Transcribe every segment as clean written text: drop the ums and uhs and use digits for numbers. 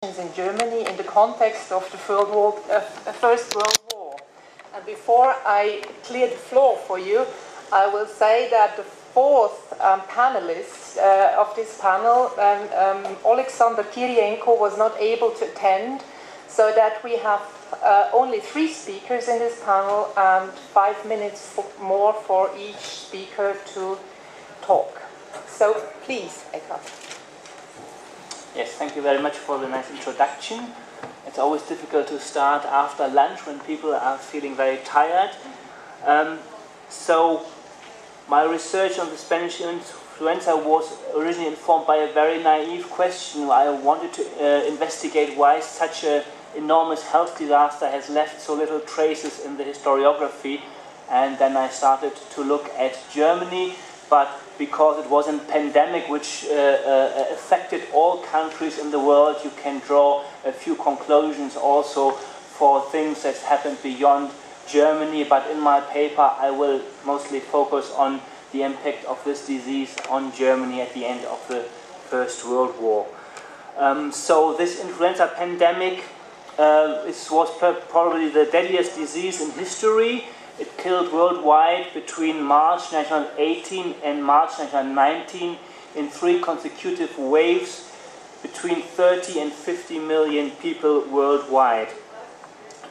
in Germany in the context of the First World War. And before I clear the floor for you, I will say that the fourth panelist of this panel, Alexander Kirienko, was not able to attend, so that we have only 3 speakers in this panel and 5 minutes more for each speaker to talk. So please, Eckhard. Yes, thank you very much for the nice introduction. It's always difficult to start after lunch when people are feeling very tired. So my research on the Spanish influenza was originally informed by a very naive question. I wanted to investigate why such an enormous health disaster has left so little traces in the historiography, and then I started to look at Germany, but because it was a pandemic which affected all countries in the world, you can draw a few conclusions also for things that happened beyond Germany. But in my paper, I will mostly focus on the impact of this disease on Germany at the end of the First World War. So this influenza pandemic was probably the deadliest disease in history. It killed worldwide between March 1918 and March 1919 in 3 consecutive waves, between 30 and 50 million people worldwide.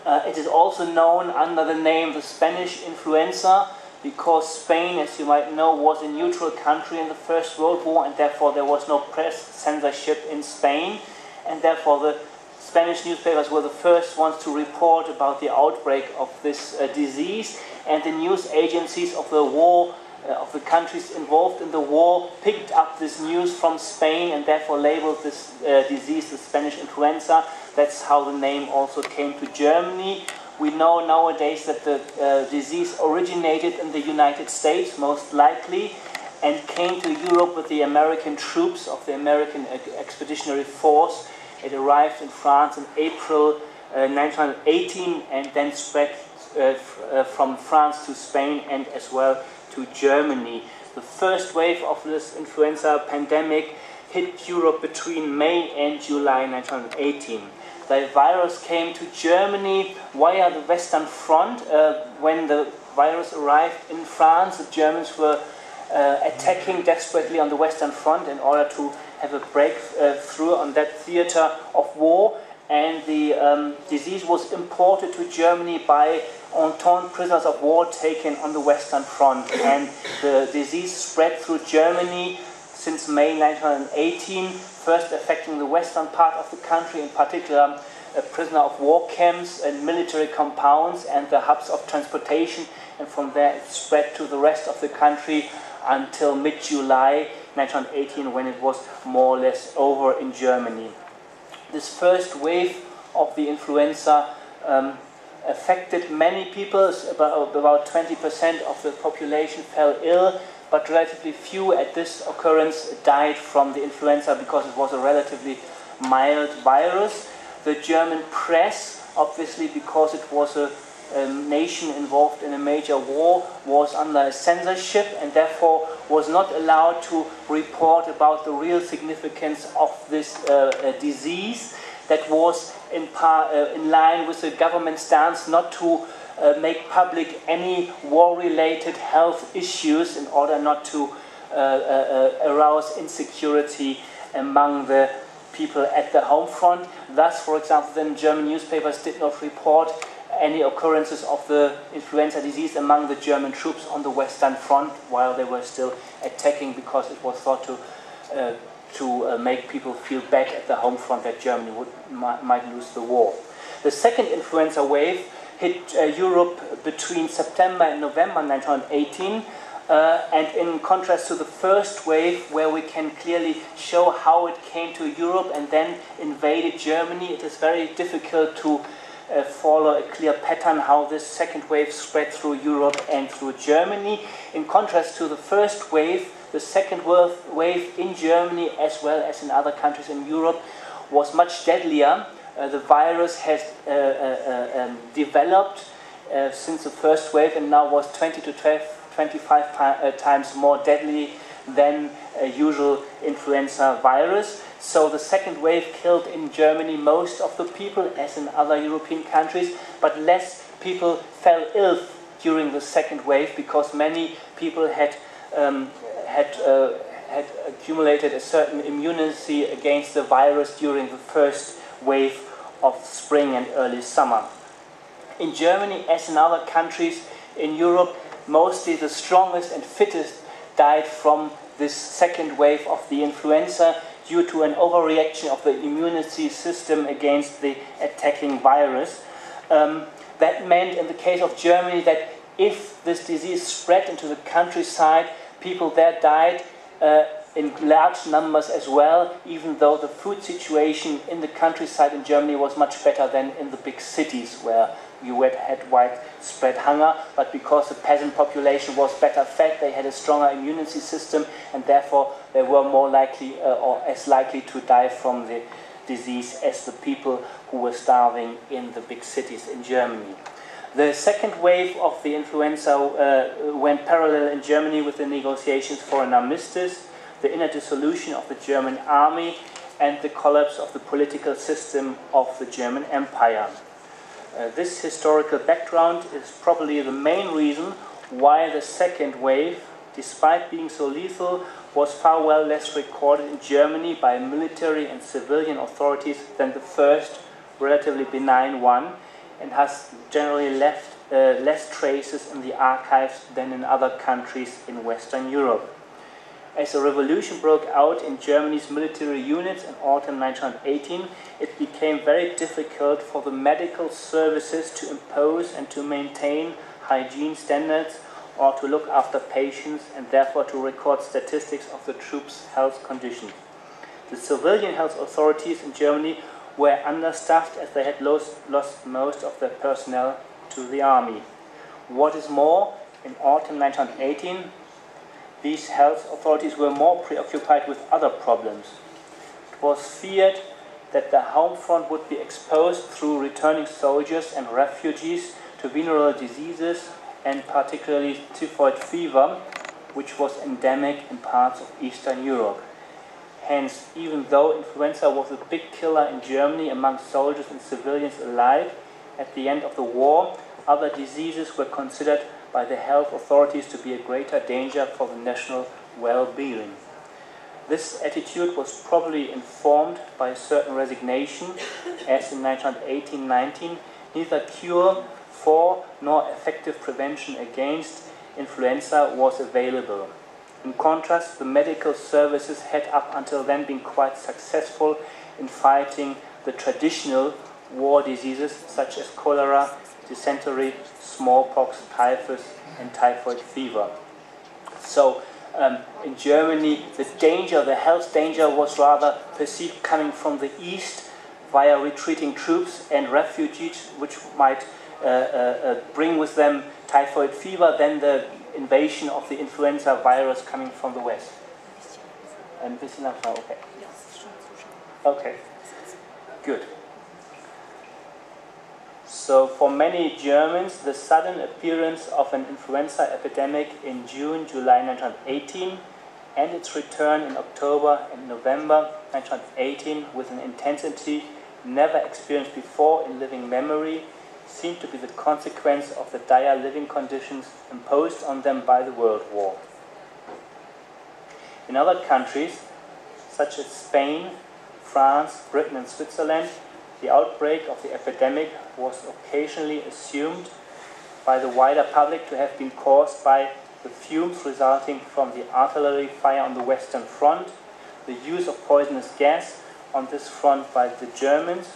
It is also known under the name the Spanish influenza because Spain, as you might know, was a neutral country in the First World War, and therefore there was no press censorship in Spain, and therefore the Spanish newspapers were the first ones to report about the outbreak of this disease, and the news agencies of the war, of the countries involved in the war, picked up this news from Spain and therefore labeled this disease the Spanish influenza. That's how the name also came to Germany. We know nowadays that the disease originated in the United States, most likely, and came to Europe with the American troops of the American Expeditionary Force. It arrived in France in April 1918 and then spread from France to Spain and as well to Germany. The first wave of this influenza pandemic hit Europe between May and July 1918. The virus came to Germany via the Western Front. When the virus arrived in France, the Germans were attacking desperately on the Western Front in order to have a breakthrough on that theater of war, and the disease was imported to Germany by Entente prisoners of war taken on the Western Front, and the disease spread through Germany since May 1918, first affecting the western part of the country, in particular prisoner of war camps and military compounds and the hubs of transportation, and from there it spread to the rest of the country until mid-July 1918, when it was more or less over in Germany. This first wave of the influenza affected many people. About 20% of the population fell ill, but relatively few at this occurrence died from the influenza because it was a relatively mild virus. The German press, obviously because it was a nation involved in a major war, was under censorship and therefore was not allowed to report about the real significance of this disease. That was in line with the government stance not to make public any war-related health issues in order not to arouse insecurity among the people at the home front. Thus, for example, then German newspapers did not report any occurrences of the influenza disease among the German troops on the Western Front while they were still attacking, because it was thought to make people feel bad at the home front that Germany might lose the war. The second influenza wave hit Europe between September and November 1918, and in contrast to the first wave, where we can clearly show how it came to Europe and then invaded Germany, it is very difficult to follow a clear pattern how this second wave spread through Europe and through Germany. In contrast to the first wave, the second wave in Germany as well as in other countries in Europe was much deadlier. The virus has developed since the first wave and now was 20 to 25 times more deadly than a usual influenza virus. So the second wave killed in Germany most of the people, as in other European countries, but less people fell ill during the second wave because many people had accumulated a certain immunity against the virus during the first wave of spring and early summer. In Germany, as in other countries in Europe, mostly the strongest and fittest died from this second wave of the influenza due to an overreaction of the immunity system against the attacking virus. That meant in the case of Germany that if this disease spread into the countryside, people there died in large numbers as well, even though the food situation in the countryside in Germany was much better than in the big cities where you had widespread hunger, but because the peasant population was better fed, they had a stronger immunity system, and therefore they were more likely or as likely to die from the disease as the people who were starving in the big cities in Germany. The second wave of the influenza went parallel in Germany with the negotiations for an armistice, the inner dissolution of the German army, and the collapse of the political system of the German Empire. This historical background is probably the main reason why the second wave, despite being so lethal, was far well less recorded in Germany by military and civilian authorities than the first, relatively benign one, and has generally left less traces in the archives than in other countries in Western Europe. As a revolution broke out in Germany's military units in autumn 1918, it became very difficult for the medical services to impose and to maintain hygiene standards or to look after patients and therefore to record statistics of the troops' health condition. The civilian health authorities in Germany were understaffed as they had lost most of their personnel to the army. What is more, in autumn 1918, these health authorities were more preoccupied with other problems. It was feared that the home front would be exposed through returning soldiers and refugees to venereal diseases, and particularly typhoid fever, which was endemic in parts of Eastern Europe. Hence, even though influenza was a big killer in Germany among soldiers and civilians alike, at the end of the war, other diseases were considered by the health authorities to be a greater danger for the national well-being. This attitude was probably informed by a certain resignation, as in 1918-19, neither cure for nor effective prevention against influenza was available. In contrast, the medical services had up until then been quite successful in fighting the traditional war diseases such as cholera, dysentery, smallpox, typhus, and typhoid fever. So in Germany, the health danger was rather perceived coming from the east via retreating troops and refugees, which might bring with them typhoid fever, than the invasion of the influenza virus coming from the west. And this is enough now, okay. Okay, good. So for many Germans, the sudden appearance of an influenza epidemic in June, July 1918 and its return in October and November 1918 with an intensity never experienced before in living memory seemed to be the consequence of the dire living conditions imposed on them by the World War. In other countries, such as Spain, France, Britain and Switzerland, the outbreak of the epidemic was occasionally assumed by the wider public to have been caused by the fumes resulting from the artillery fire on the Western Front, the use of poisonous gas on this front by the Germans,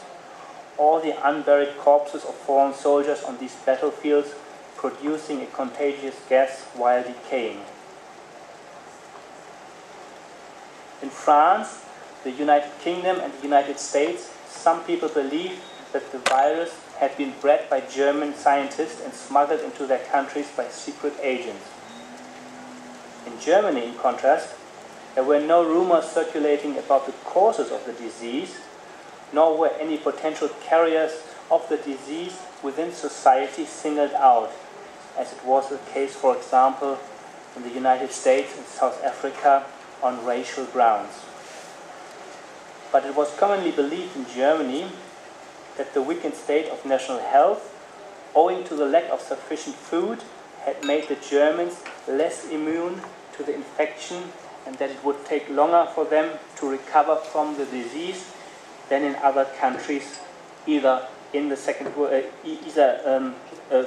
or the unburied corpses of fallen soldiers on these battlefields producing a contagious gas while decaying. In France, the United Kingdom and the United States, some people believe that the virus had been bred by German scientists and smuggled into their countries by secret agents. In Germany, in contrast, there were no rumors circulating about the causes of the disease, nor were any potential carriers of the disease within society singled out, as it was the case, for example, in the United States and South Africa on racial grounds. But it was commonly believed in Germany that the weakened state of national health, owing to the lack of sufficient food, had made the Germans less immune to the infection, and that it would take longer for them to recover from the disease than in other countries, either in the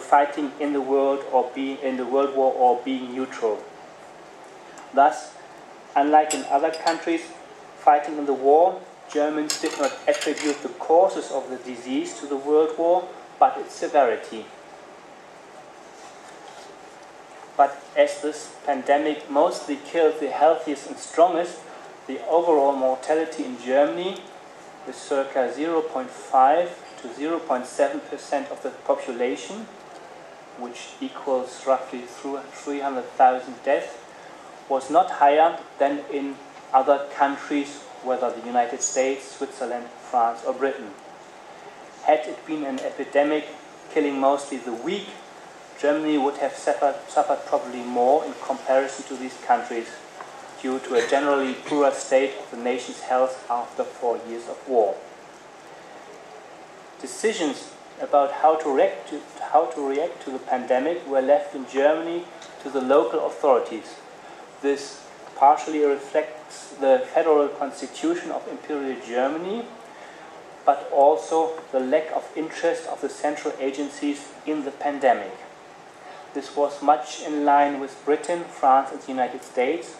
fighting in the world or being in the World War or being neutral. Thus, unlike in other countries fighting in the war, Germans did not attribute the causes of the disease to the World War, but its severity. But as this pandemic mostly killed the healthiest and strongest, the overall mortality in Germany, with circa 0.5 to 0.7% of the population, which equals roughly 300,000 deaths, was not higher than in other countries, whether the United States, Switzerland, France or Britain. Had it been an epidemic killing mostly the weak, Germany would have suffered probably more in comparison to these countries, due to a generally poorer state of the nation's health after 4 years of war. Decisions about how to react to the pandemic were left in Germany to the local authorities. This partially reflects the federal constitution of Imperial Germany, but also the lack of interest of the central agencies in the pandemic. This was much in line with Britain, France and the United States,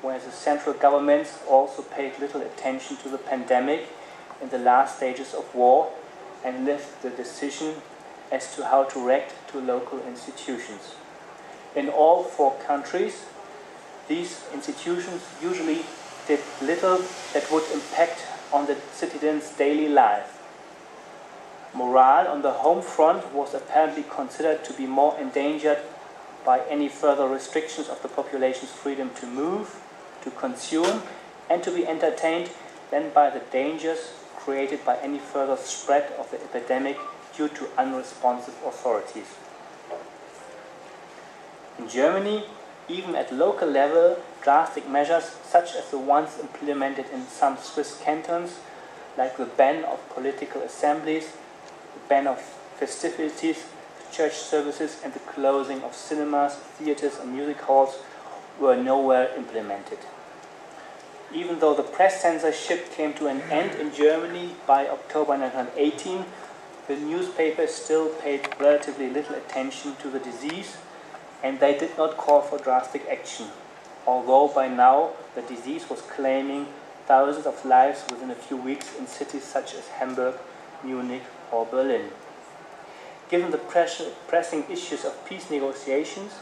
where the central governments also paid little attention to the pandemic in the last stages of war and left the decision as to how to react to local institutions. In all 4 countries, these institutions usually did little that would impact on the citizens' daily life. Morale on the home front was apparently considered to be more endangered by any further restrictions of the population's freedom to move, to consume, and to be entertained than by the dangers created by any further spread of the epidemic due to unresponsive authorities. In Germany, even at local level, drastic measures such as the ones implemented in some Swiss cantons, like the ban of political assemblies, the ban of festivities, church services and the closing of cinemas, theaters and music halls were nowhere implemented. Even though the press censorship came to an end in Germany by October 1918, the newspapers still paid relatively little attention to the disease, and they did not call for drastic action, although by now the disease was claiming thousands of lives within a few weeks in cities such as Hamburg, Munich or Berlin. Given the pressing issues of peace negotiations,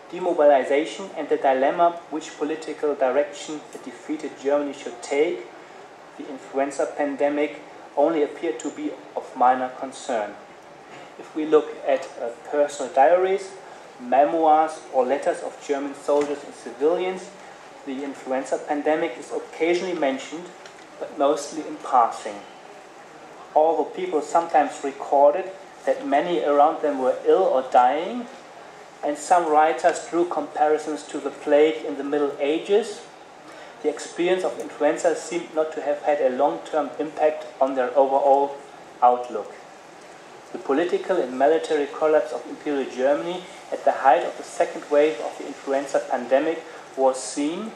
demobilization and the dilemma which political direction a defeated Germany should take, the influenza pandemic only appeared to be of minor concern. If we look at personal diaries, memoirs or letters of German soldiers and civilians, the influenza pandemic is occasionally mentioned, but mostly in passing. Although people sometimes recorded that many around them were ill or dying, and some writers drew comparisons to the plague in the Middle Ages, the experience of influenza seemed not to have had a long-term impact on their overall outlook. The political and military collapse of Imperial Germany at the height of the second wave of the influenza pandemic was seen,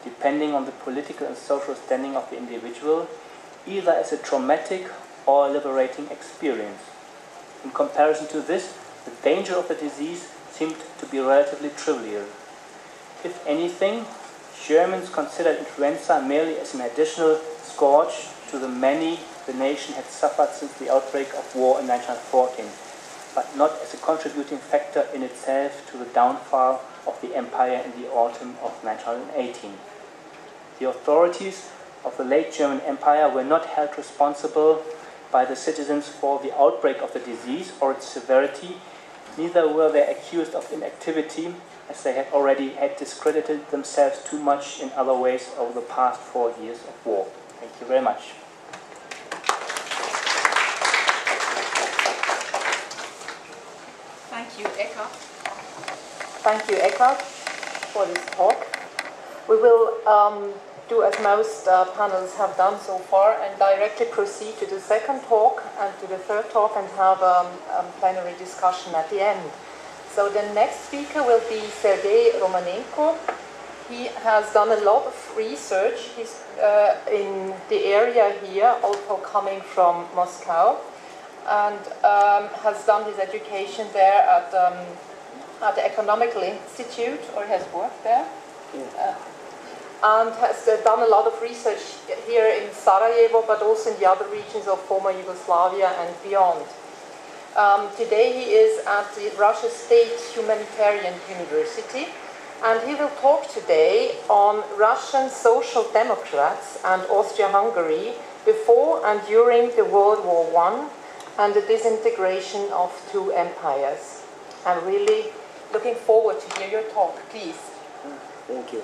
depending on the political and social standing of the individual, either as a traumatic or a liberating experience. In comparison to this, the danger of the disease seemed to be relatively trivial. If anything, Germans considered influenza merely as an additional scourge to the many the nation had suffered since the outbreak of war in 1914, but not as a contributing factor in itself to the downfall of the empire in the autumn of 1918. The authorities of the late German Empire were not held responsible by the citizens for the outbreak of the disease or its severity, neither were they accused of inactivity, as they had discredited themselves too much in other ways over the past 4 years of war. Thank you very much. Thank you, Eckhard. Thank you, Eckhard, for this talk. We will do as most panels have done so far and directly proceed to the second talk and to the third talk and have a plenary discussion at the end. So the next speaker will be Sergei Romanenko. He has done a lot of research. He's in the area here, also coming from Moscow, and has done his education there at the Economical Institute, or has worked there. Yeah. And has done a lot of research here in Sarajevo, but also in the other regions of former Yugoslavia and beyond. Today he is at the Russia State Humanitarian University, and he will talk today on Russian Social Democrats and Austria-Hungary before and during the World War I and the disintegration of two empires. I'm really looking forward to hear your talk. Please. Thank you.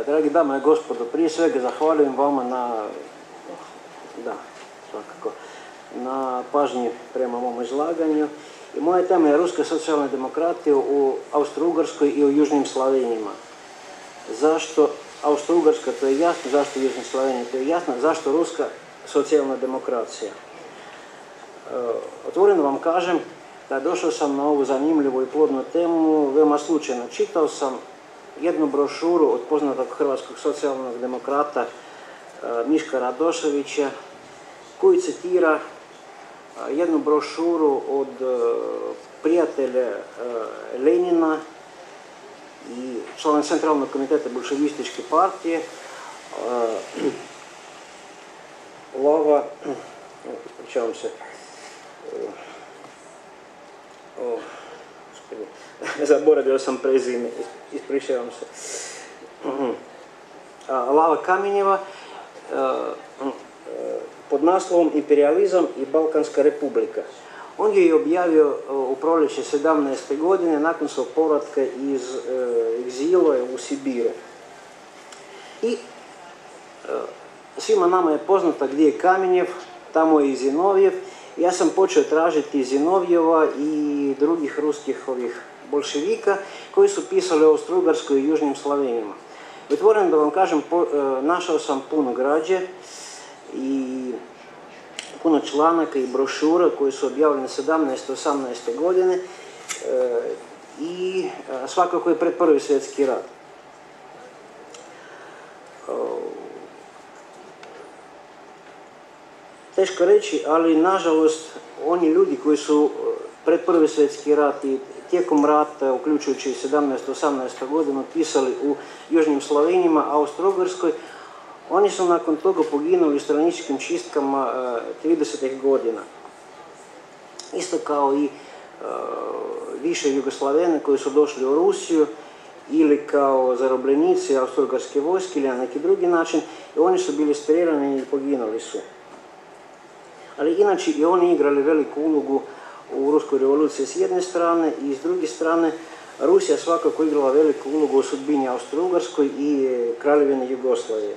Dragi dame i gospodo, prije svega zahvaljujem vama na pažnji prema mom izlaganju. I moja tema je ruska socijalna demokratija u Austro-Ugarskoj i u Južnim Slavenijima. Zašto Austro-Ugarska, to je jasno, zašto Južne Slavenije, to je jasno, zašto ruska socijalna demokracija. Otvoreno vam kažem da došao sam na ovu zanimljivu i plodnu temu veoma slučajno. Čitao sam jednu brošuru od poznatog hrvatskog socijalnog demokrata Miška Radoševića, koji citira jednu brošuru od prijatelja Lenina i člana Centralnog komiteta Bolševističke partije, Lava, ispričavam se, zaboravio sam prezime, ispričavam se, Lava Kamenjeva, pod naslovom Imperijalizam i Balkanska republika. On je objavio u proljeće 17. godine nakon svog povratka iz egzila u Sibiru. I svima nama je poznato gdje je Kamenjev, tamo je i Zinovjev. Ja sam počeo tražiti Zinovjeva i drugih ruskih bolševika koji su pisali o Austro-Ugarskoj i Južnim Slavenima. Otvoreno da vam kažem, našao sam puno građe i puno članaka i brošura koji su objavljene 17. 18. godine i svakako je pred Prvi svjetski rat. Teško reći, ali nažalost oni ljudi koji su pred Prvi svjetski rat i tijekom rata, uključujući 17. 18. godinu, pisali u Južnim Slavenijima, Austro-Ugarskoj, oni su nakon toga poginuli u straničkim čistkama 30. godina. Isto kao i više Jugoslavene koji su došli u Rusiju ili kao zarobljenici Austro-Ugarske vojske ili na neki drugi način, i oni su bili streljani i poginuli su. Ali inače i oni igrali veliku ulogu u Ruskoj revoluciji s jedne strane i s druge strane Rusija svakako igrala veliku ulogu u sudbini Austro-Ugarskoj i Kraljevine Jugoslavije.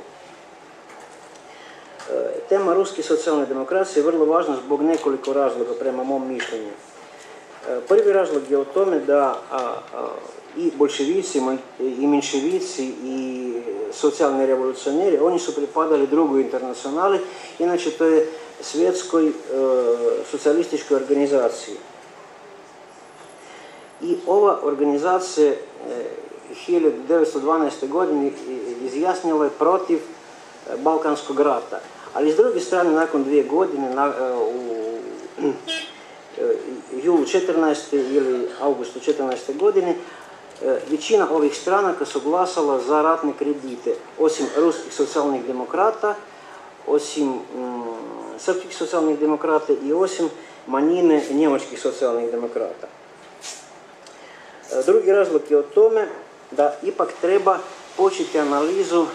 Tema ruske socijalne demokracije je vrlo važna zbog nekoliko razloga prema mom mišljenju. Prvi razlog je o tome da i bolševici i menševici i socijalni revolucioneri, oni su pripadali drugoj internacionali, inače to je svjetskoj socijalističkoj organizaciji. I ova organizacija 1912. godine izjasnila je protiv Balkanskog rata. Ali s druge strane, nakon 2 godine, u julu 14. ili augustu 14. godine, većina ovih stranaka su glasala za ratne kredite, osim ruskih socijalnih demokrata, osim srpskih socijalnih demokrata i osim manjine njemačkih socijalnih demokrata. Drugi razlog je o tome da ipak treba početi analizu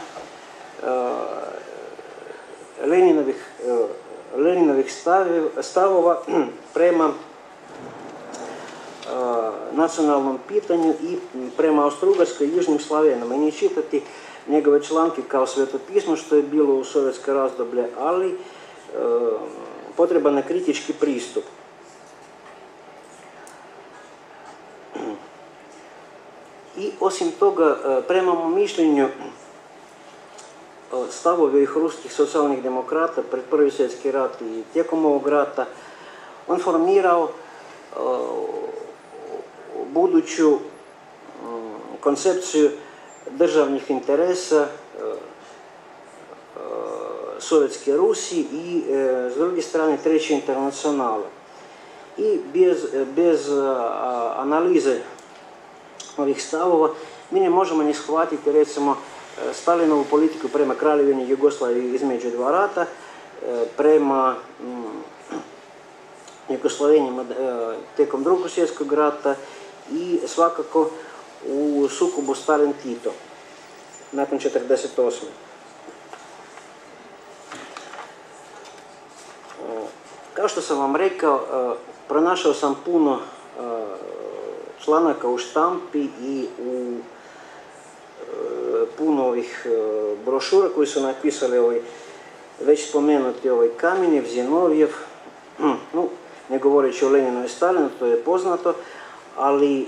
Leninovih stavova prema nacionalnom pitanju i prema Austro-Ugarskoj i Južnim Slavenima. I ne čitati njegove članke kao svetopismo, što je bilo u sovjetsko razdoblje, ali potreban je kritički pristup. I osim toga, prema mom mišljenju, stavovi ovih ruskih socijalnih demokrata pred Prvi svjetski rat i tijekom ovog rata, on formirao buduću koncepciju državnih interesa Sovjetske Rusije i s druge strane Treće internacionale. I bez analize ovih stavova mi ne možemo ni shvatiti recimo Stalinovu politiku prema Kraljevini Jugoslaviji između dva rata, prema Jugoslavenima tijekom Drugog svjetskog rata i svakako u sukobu Stalin-Tito nakon 1948. Kao što sam vam rekao, pronašao sam puno članaka u štampi i u puno ovih brošura koji su napisali već spomenuti Kamenjev, Zinovjev, ne govoreći o Leninu i Stalinu, to je poznato, ali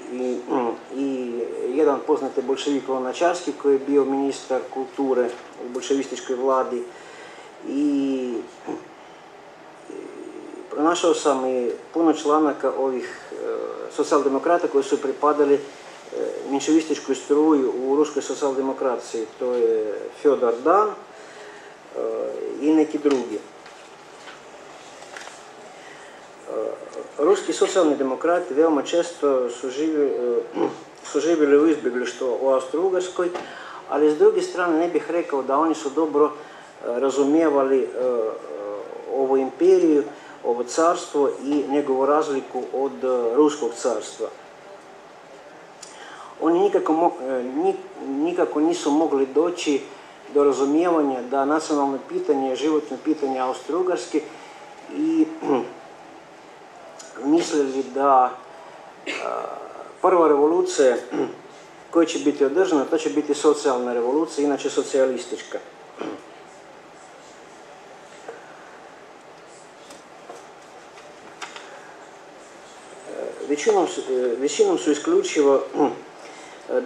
i jedan poznati bolševik Lunačarski koji je bio ministar kulture u bolševističkoj vladi. I pronašao sam i puno članaka ovih socijaldemokrata koji su pripadali menševističkoj struji u ruskoj socijaldemokraciji. To je Fjodor Dan i neki drugi. Ruski socijalni demokrati veoma često su živjeli u izbjeglištvu u Austro-Ugarskoj, ali s druge strane ne bih rekao da oni su dobro razumijevali ovu imperiju, ovo carstvo i njegovu razliku od ruskog carstva. Oni nikako nisu mogli doći do razumijevanja da nacionalno pitanje je životno pitanje Austro-Ugarske i mislili da prva revolucija koja će biti održana, to će biti socijalna revolucija, inače socijalistička. Većinom su isključivo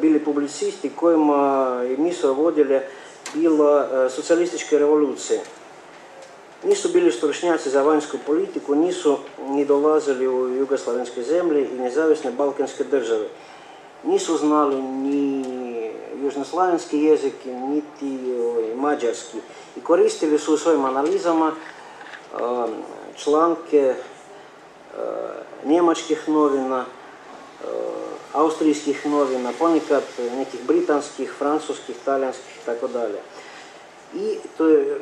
bili publicisti kojima je misao vodilja bila socijalistička revolucija. Nisu bili stručnjaci za vanjsku politiku, nisu ni dolazili u jugoslavenske zemlje i nezavisne balkanske države. Nisu znali ni južnoslavenski jezik, niti mađarski. I koristili su u svojim analizama članke njemačkih novina, austrijskih novina, ponekad nekih britanskih, francuskih, talijanskih itd. I to je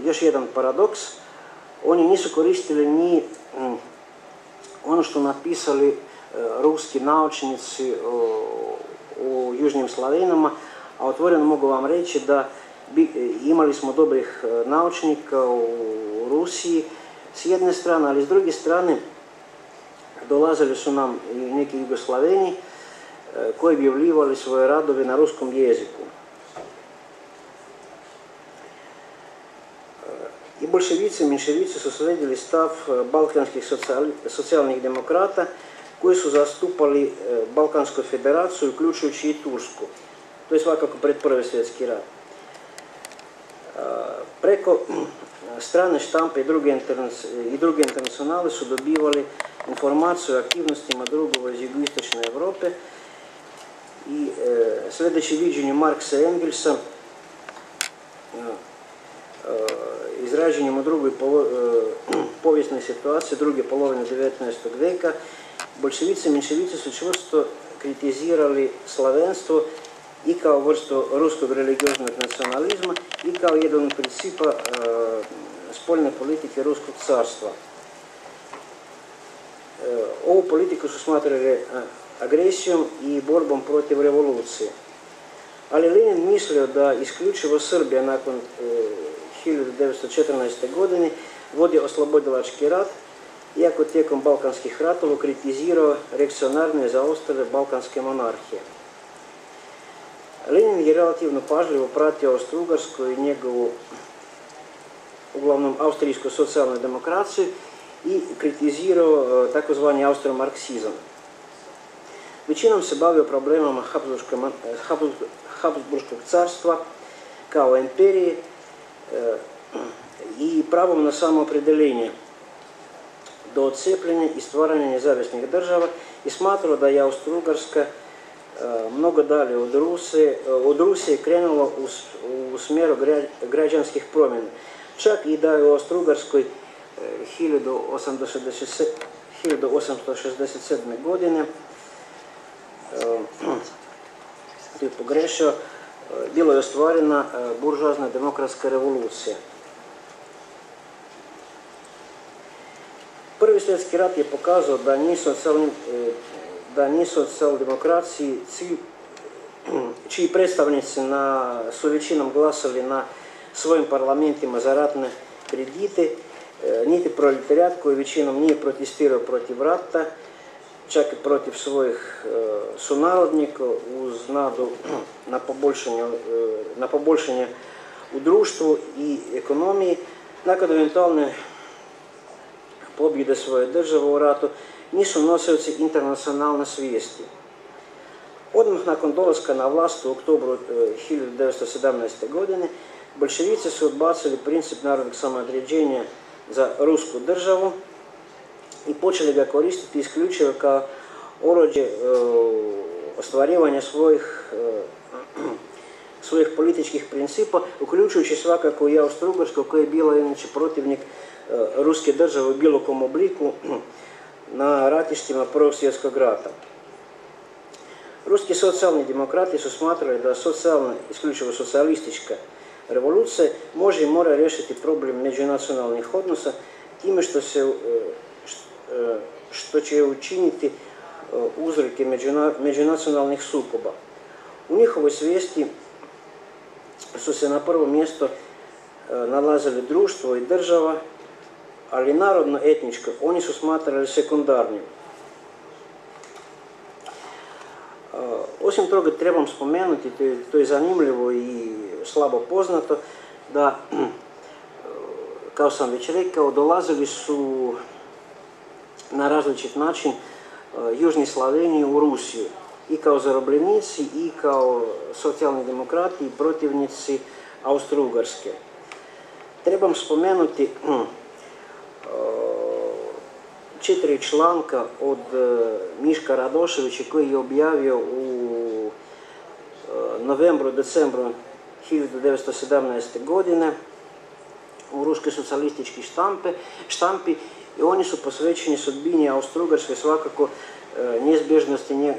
još jedan paradoks. Oni nisu koristili ni ono što napisali ruski naučnici u južnim Slavenama, a otvoreno mogu vam reći da imali smo dobrih naučnika u Rusiji s jedne strane, ali s druge strane dolazili su nam i neki Jugoslaveni koji bi objavljivali svoje radove na ruskom jeziku. I bolševici i menševici su sledili stav balkanskih socijalnih demokrata koji su zastupali Balkansku federaciju, uključujući i Tursku. To je svakako pred Prvi svjetski rat. Preko strane štampe i druge internacionale su dobivali informaciju o aktivnostima drugova iz jugoistočne Europe i sljedeći viđenju Marksa i Engelsa, izraženjem u drugoj povijesnoj situaciji, druge polovine 19. vijeka, bolševici i menševici su čvrsto kritizirali slavenstvo i kao vrstu ruskog religioznog nacionalizma i kao jedan od principa spoljne politike ruskog carstva. Ovu politiku su smatrali agresijom i borbom protiv revolucije. Ali Lenin mislio da isključivo Srbija nakon 1914. godine vodi oslobodilački rat, iako tijekom balkanskih ratova kritizirao reakcionarne i zaostale balkanske monarhije. Lenin je relativno pažljivo pratio Austro-Ugarsku i njegovu, uglavnom, austrijsku socijalnu demokraciju i kritizirao takozvani austromarksizam. Većinom se bavio problemama Habsburškog carstva kao imperije i pravom na samoopredeljenje do odcepljenja i stvaranja nezavisnih država i smatrao da je Austro-Ugarska mnogo dalje od Rusije krenulo u smjeru građanskih promjena. Čak i da je u Austro-Ugarskoj 1867. godine tu je pogrešio, bilo je ostvarena buržoazna demokratska revolucija. Prvi svjetski rat je pokazao da nisu socijaldemokraciji čiji predstavnici su većinom glasali na svojim parlamentima za ratne kredite, niti proletarijat koji većinom nije protestirao protiv rata, čak i protiv svojih sunarodnika uz nadu na poboljšanje u društvu i ekonomiji. Nakon eventualne pobjede svoje države u ratu nisu nosioci internacionalne svijesti. Odmah nakon dolaska na vlast u oktobru 1917. godine boljševici su odbacili princip narodnog samoodređenja za rusku državu i počeli ga koristiti isključivo kao oruđe ostvarivanja svojih političkih principa, uključujući svakako i Austro-Ugarsku koja je bila inače protivnik ruske države u bilo kom obliku na ratištima Prvog svjetskog rata. Ruski socijalni demokrati su smatrali da isključivo socijalistička revolucija može i mora riješiti problem međunacionalnih odnosa time što će učiniti uzroke međunacionalnih sukoba. U njihovoj svijesti su se na prvo mjesto nalazili društvo i država, ali narodno-etničko oni su smatrali sekundarnim. Osim toga trebam spomenuti, to je zanimljivo i slabo poznato, da, kao sam već rekao, dolazili su na različit način južni Slaveni u Rusiju i kao zarobljenici i kao socijalni demokrati i protivnici Austro-Ugarske. Trebam spomenuti 4 članka od Miška Radoševića koji je objavio u novembru-decembru 1917. godine u ruskoj socijalistički štampi i oni su posvećeni sudbini Austro-Ugarske, svakako neizbježnosti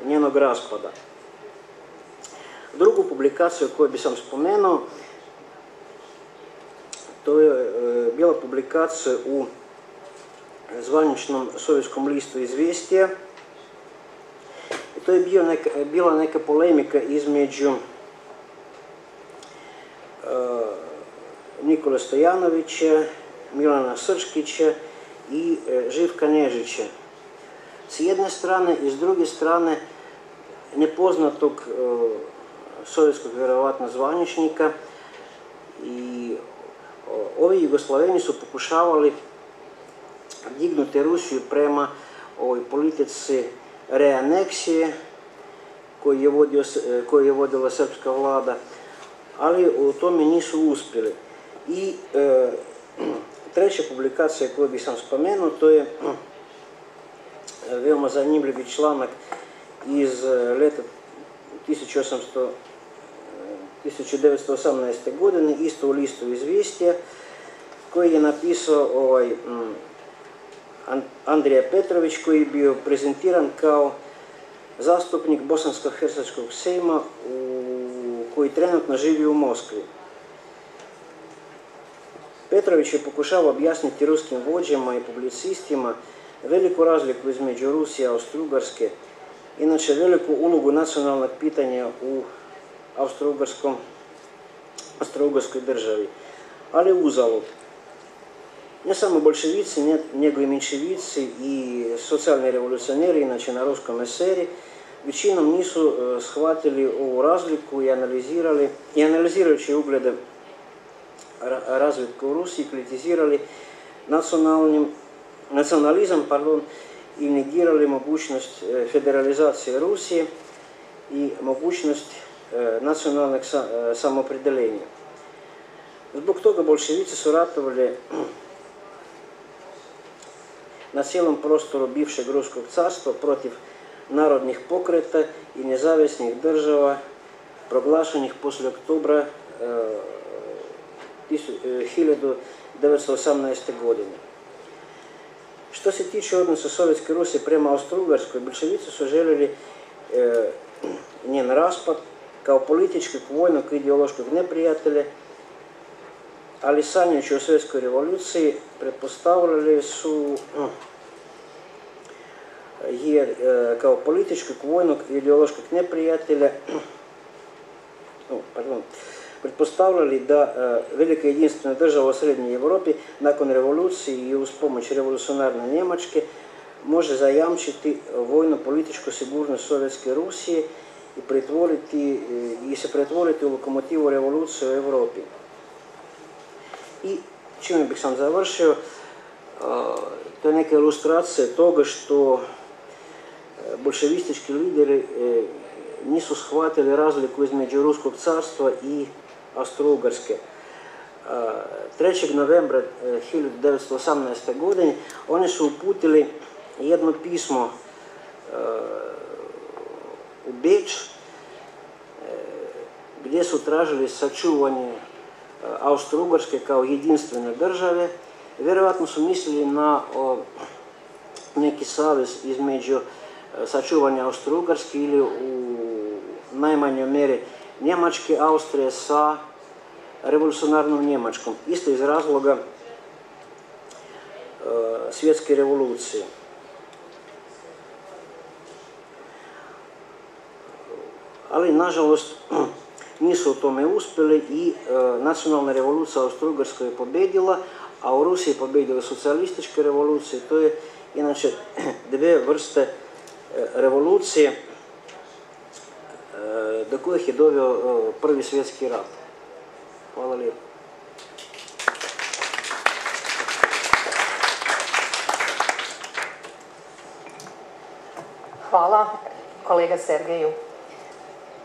njenog raspada. Drugu publikaciju koju bi sam spomenuo, to je bila publikacija u zvaničnom sovjetskom listu Izvjestija. To je bila neka polemika između Nikole Stojanovića, Milana Srškića i Živka Nežića. S jedne strane i s druge strane nepoznatog sovjetskog vjerovatno zvaničnika, i ovi Jugoslaveni su pokušavali dignuti Rusiju prema ovoj politici reaneksije koju je vodila srpska vlada, ali u tome nisu uspjeli. I treća publikacija koju bih sam spomenuo, to je veoma zanimljivi članak iz leta 1918. godine, isto u listu Izvjestija, koji je napisao Andrija Petrović, koji je bio prezentiran kao zastupnik Bosansko-hercegovskog sejma koji trenutno živi u Moskvi. Petrović je pokušao objasniti ruskim vođama i publicistima veliku razliku između Rusije i Austro-Ugarske, inače veliku ulogu nacionalnog pitanja u Austro-Ugarskoj državi, ali uzalud. Ne samo bolševici, nego i menševici i socijalni revolucioneri, inače na ruskom eseri, većinom nisu shvatili ovu razliku i analizirajući uglede razvitka u Rusiji, kritizirali nacionalizam и негировали mogućnost federalizacije Rusije i mogućnost nacionalnog samoopределения. Zbog toga bolševici su ratovali na cijelom prostoru bivšeg Ruskog carstva protiv narodnih pokreta i nezavisnih država proglašenih poslije oktobra 1918. godine. Što se tiče odnosa Sovjetske Rusije prema Austro-Ugarskoj, bolševici su željeli njen raspad kao političkog, vojnog i ideološkog neprijatelja, ali sanjajući o svjetskoj revoluciji pretpostavljali su je kao političkog, vojnog i ideološkog neprijatelja pretpostavljali da velika jedinstvena država u Srednjoj Europi nakon revolucije i uz pomoć revolucionarne Njemačke može zajamčiti vojno-političku sigurnost Sovjetske Rusije i se pretvoriti u lokomotivu revolucije u Europi. I čime bih sam završio, to je neka ilustracija toga što bolševistički lideri nisu shvatili razliku između Ruskog carstva i Austro-Ugarske. 3. novembra 1918. godine oni su uputili jedno pismo u Beč gdje su tražili sačuvanje Austro-Ugarske kao jedinstvene države. Vjerojatno su mislili na neki savez između sačuvanja Austro-Ugarske ili u najmanjoj mjeri Njemačke, Austrije sa revolucionarnom Njemačkom, isto iz razloga svjetske revolucije. Ali, nažalost, nisu u tome uspjeli i nacionalna revolucija u Austro-Ugarskoj je pobjedila, a u Rusiji je pobjedila socijalistička revolucija. To je inače dvije vrste revolucije do kojih je doveo Prvi svjetski rat. Hvala lijepo. Hvala, kolega Sergeju.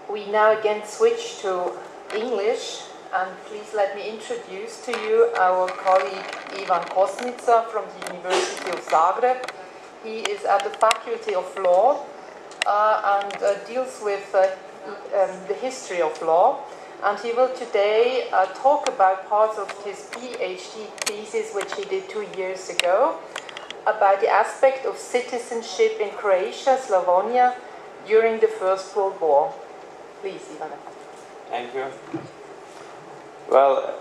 We now again switch to English, and please let me introduce to you our colleague Ivan Kosnica from the University of Zagreb. He is at the Faculty of Law and deals with the history of law, and he will today talk about parts of his PhD thesis which he did 2 years ago about the aspect of citizenship in Croatia, Slavonia during the First World War. Please, Ivana. Thank you. Well,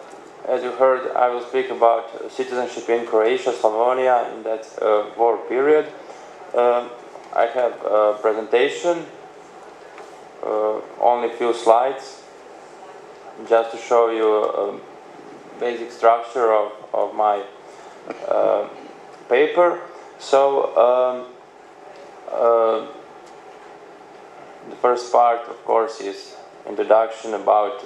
as you heard, I will speak about citizenship in Croatia, Slavonia in that war period. I have a presentation, only a few slides, just to show you a basic structure of my paper. So, the first part, of course, is introduction about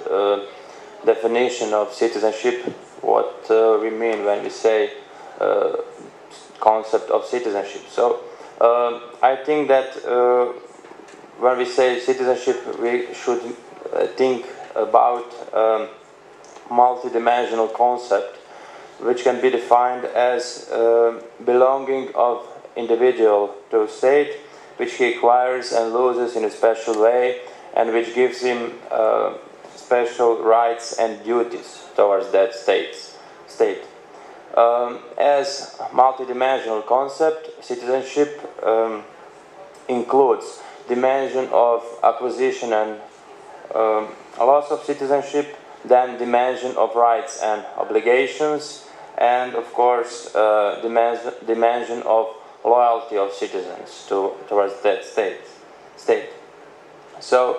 definition of citizenship, what we mean when we say concept of citizenship. So I think that when we say citizenship, we should think about multidimensional concept, which can be defined as belonging of individual to a state, which he acquires and loses in a special way, and which gives him special rights and duties towards that state. As multidimensional concept, citizenship includes dimension of acquisition and loss of citizenship, then dimension of rights and obligations, and of course dimension of loyalty of citizens towards that state. So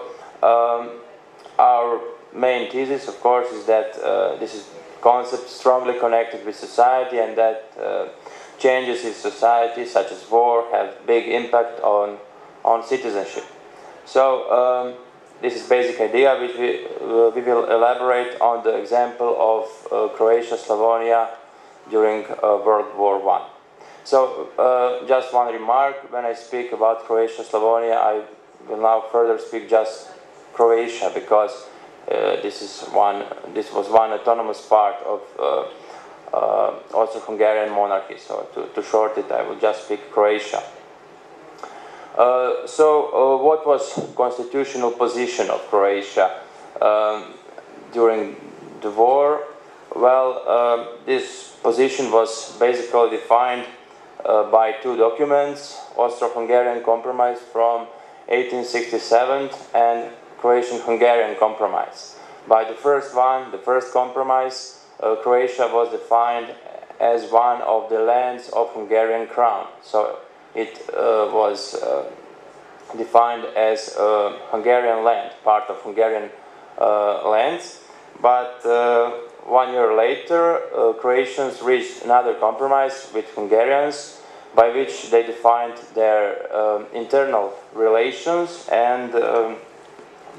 our main thesis, of course, is that this is concept strongly connected with society, and that changes in society, such as war, have big impact on citizenship. So this is basic idea, which we will elaborate on the example of Croatia, Slavonia during World War I. So just one remark, when I speak about Croatia, Slavonia, I will now further speak just Croatia, because this was one autonomous part of Austro-Hungarian monarchy. So to short it, I will just speak Croatia. What was constitutional position of Croatia during the war? Well, this position was basically defined by two documents: Austro-Hungarian Compromise from 1867 and Croatian-Hungarian Compromise. By the first one, the first compromise, Croatia was defined as one of the lands of Hungarian crown. So it was defined as Hungarian land, part of Hungarian lands. But 1 year later, Croatians reached another compromise with Hungarians, by which they defined their internal relations, and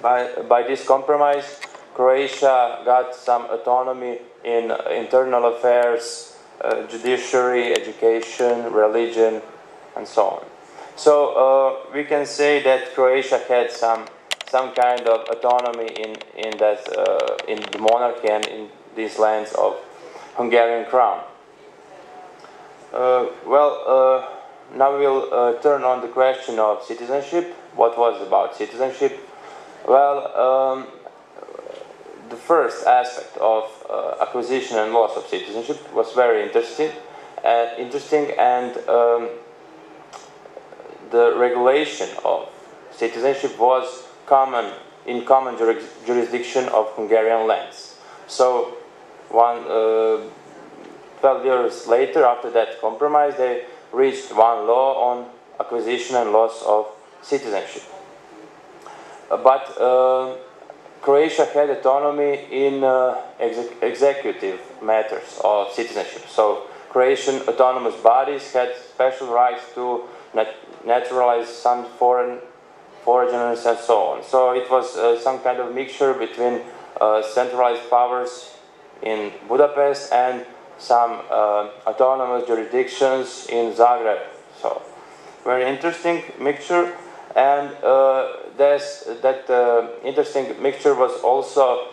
by this compromise, Croatia got some autonomy in internal affairs, judiciary, education, religion, and so on. So we can say that Croatia had some kind of autonomy in the monarchy and in these lands of Hungarian crown. Now we'll turn on the question of citizenship. What was about citizenship? Well, the first aspect of acquisition and loss of citizenship was very interesting, and the regulation of citizenship was in common jurisdiction of Hungarian lands. So 12 years later, after that compromise, they reached one law on acquisition and loss of citizenship. But Croatia had autonomy in executive matters of citizenship. So Croatian autonomous bodies had special rights to naturalize some foreigners and so on. So it was some kind of mixture between centralized powers in Budapest and some autonomous jurisdictions in Zagreb. So very interesting mixture, and that interesting mixture was also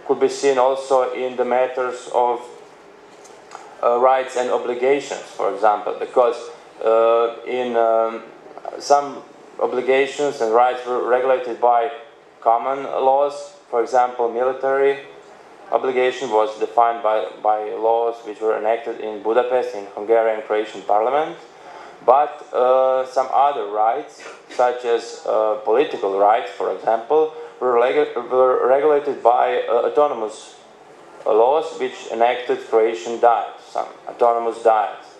could be seen also in the matters of rights and obligations, for example, because in some obligations and rights were regulated by common laws. For example, military obligation was defined by laws which were enacted in Budapest, in Hungarian and Croatian parliament. But some other rights, such as political rights, for example, were regulated by autonomous laws which enacted Croatian diets, some autonomous diets.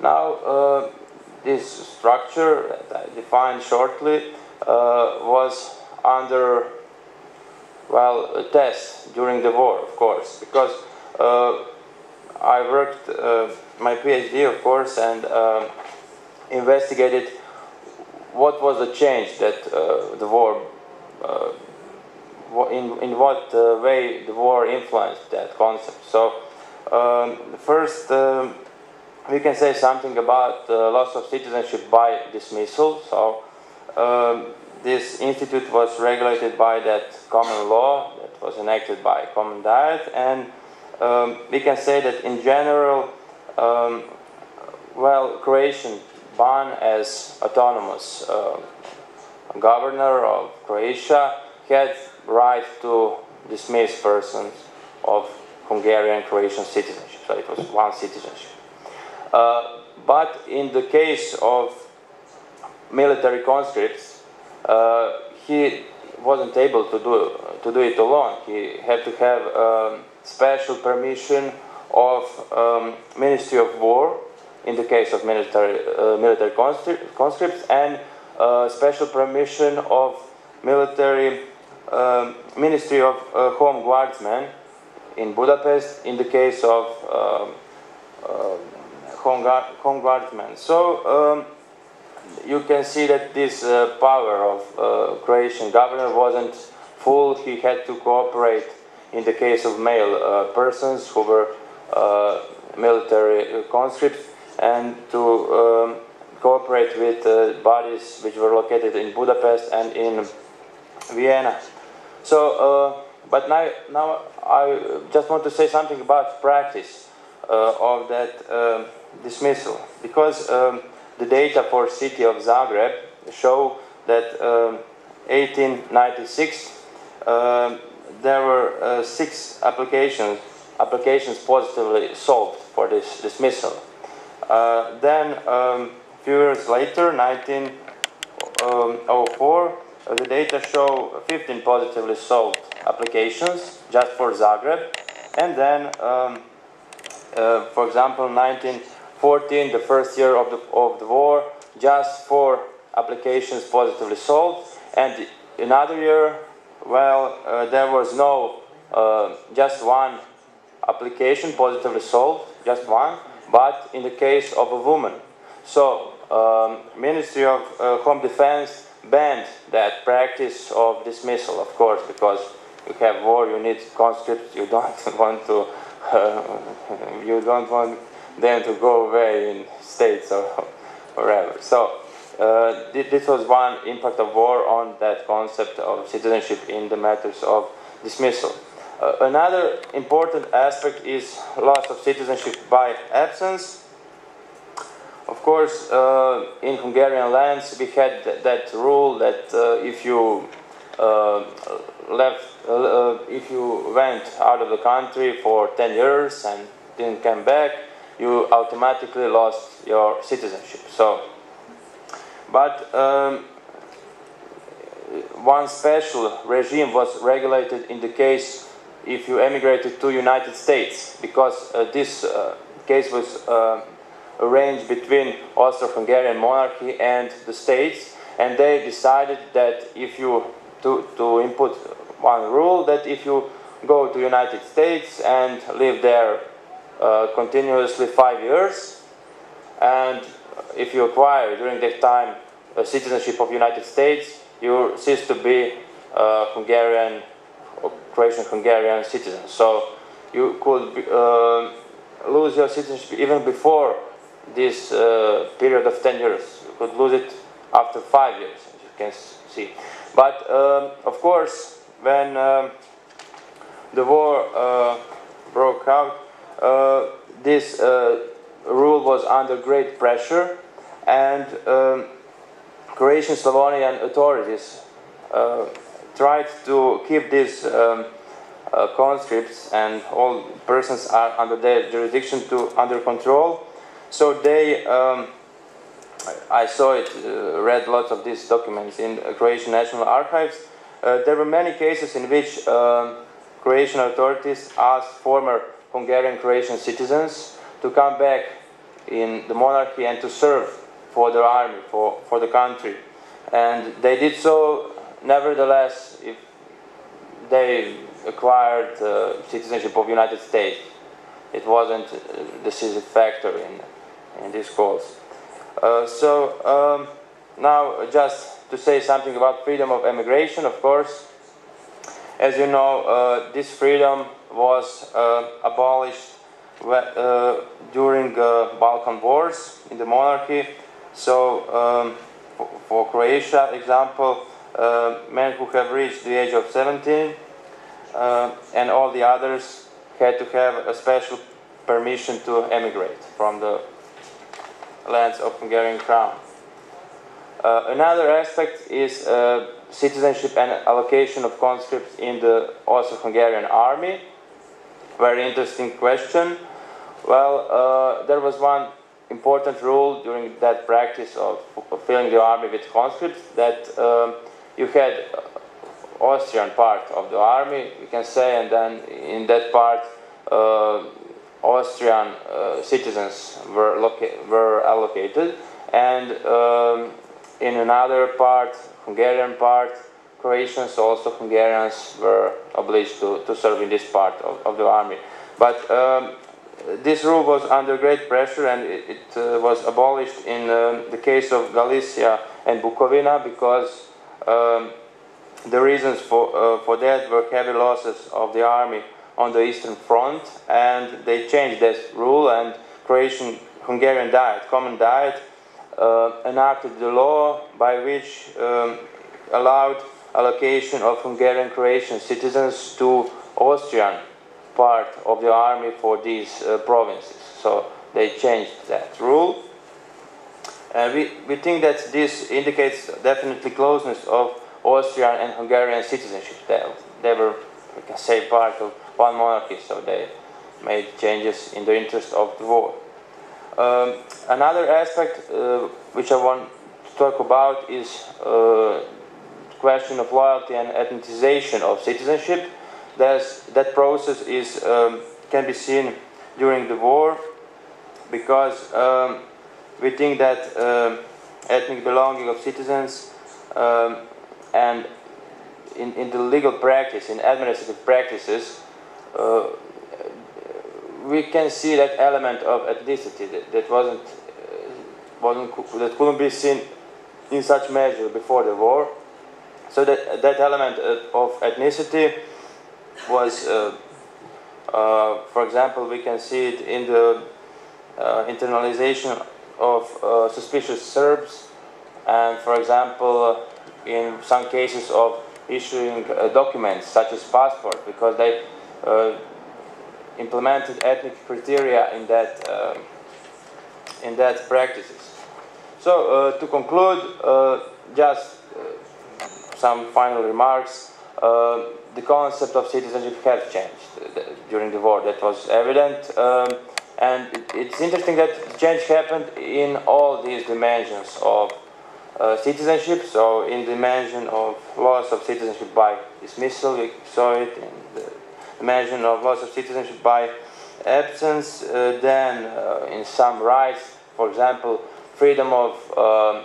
Now this structure that I defined shortly was under a test during the war, of course, because I worked my PhD, of course, and investigated what was the change that the war, in what way the war influenced that concept. So first, we can say something about loss of citizenship by dismissal. So this institute was regulated by that common law that was enacted by Common Diet, and we can say that in general, Croatian Ban, as autonomous governor of Croatia, had right to dismiss persons of Hungarian Croatian citizenship. So it was one citizenship. But in the case of military conscripts, he wasn't able to do it alone. He had to have special permission of Ministry of War in the case of military conscripts, and special permission of military Ministry of Home Guardsmen in Budapest in the case of Home Guardsmen. So you can see that this power of Croatian governor wasn't full. He had to cooperate in the case of male persons who were military conscripts, and to cooperate with bodies which were located in Budapest and in Vienna. So, but now I just want to say something about practice of that dismissal, because the data for city of Zagreb show that 1896 there were 6 applications positively solved for this dismissal. Then a few years later, 1904, the data show 15 positively solved applications just for Zagreb, and then for example 1914, the first year of the war, just 4 applications positively solved, and another year, well, there was no just 1 application positively solved, just 1, but in the case of a woman. So Ministry of Home Defense banned that practice of dismissal, of course, because you have war, you need conscripts, you don't want to you don't want them to go away in states or wherever. So this was one impact of war on that concept of citizenship in the matters of dismissal. Another important aspect is loss of citizenship by absence. Of course, in Hungarian lands we had that rule that if you if you went out of the country for 10 years and didn't come back, you automatically lost your citizenship. So, but one special regime was regulated in the case if you emigrated to United States, because this case was arranged between Austro-Hungarian monarchy and the states, and they decided that if you to input one rule, that if you go to United States and live there continuously 5 years, and if you acquire during that time a citizenship of United States, you cease to be Hungarian or Croatian-Hungarian citizen. So you could lose your citizenship even before this period of 10 years. You could lose it after 5 years, as you can see. But of course, when the war broke out, this rule was under great pressure, and Croatian Slavonian authorities tried to keep these conscripts and all persons are under their jurisdiction under control. So they, I saw it, read lots of these documents in Croatian National Archives. There were many cases in which Croatian authorities asked former Hungarian Croatian citizens to come back in the monarchy and to serve for their army, for the country. And they did so. Nevertheless, if they acquired citizenship of United States, it wasn't a decisive factor in these calls. Now just to say something about freedom of emigration, of course. As you know, this freedom was abolished during Balkan Wars in the monarchy. So for Croatia, example, men who have reached the age of 17 and all the others had to have a special permission to emigrate from the lands of Hungarian crown. Another aspect is citizenship and allocation of conscripts in the Austro-Hungarian army. Very interesting question. Well, there was one important rule during that practice of filling the army with conscripts, that you had Austrian part of the army, you can say, and then in that part Austrian citizens were allocated, and in another part, Hungarian part, Croatians, also Hungarians, were obliged to serve in this part of the army. But this rule was under great pressure, and it was abolished in the case of Galicia and Bukovina, because the reasons for that were heavy losses of the army on the Eastern Front, and they changed that rule, and Croatian-Hungarian Diet, Common Diet, enacted the law by which allowed allocation of Hungarian Croatian citizens to Austrian part of the army for these provinces. So they changed that rule. We think that this indicates definitely closeness of Austrian and Hungarian citizenship. They were, we can say, part of one monarchy, so they made changes in the interest of the war. Another aspect which I want to talk about is the question of loyalty and ethnicization of citizenship. That process can be seen during the war, because we think that ethnic belonging of citizens and in the legal practice, in administrative practices, we can see that element of ethnicity that couldn't be seen in such measure before the war. So that element of ethnicity was, for example, we can see it in the internalization of suspicious Serbs, and, for example, in some cases of issuing documents such as passport, because they implemented ethnic criteria in that practices. So to conclude, just some final remarks. The concept of citizenship has changed during the war. That was evident, and it's interesting that the change happened in all these dimensions of citizenship. So in the dimension of loss of citizenship by dismissal, we saw it in the dimension of loss of citizenship by absence, then in some rights, for example, freedom of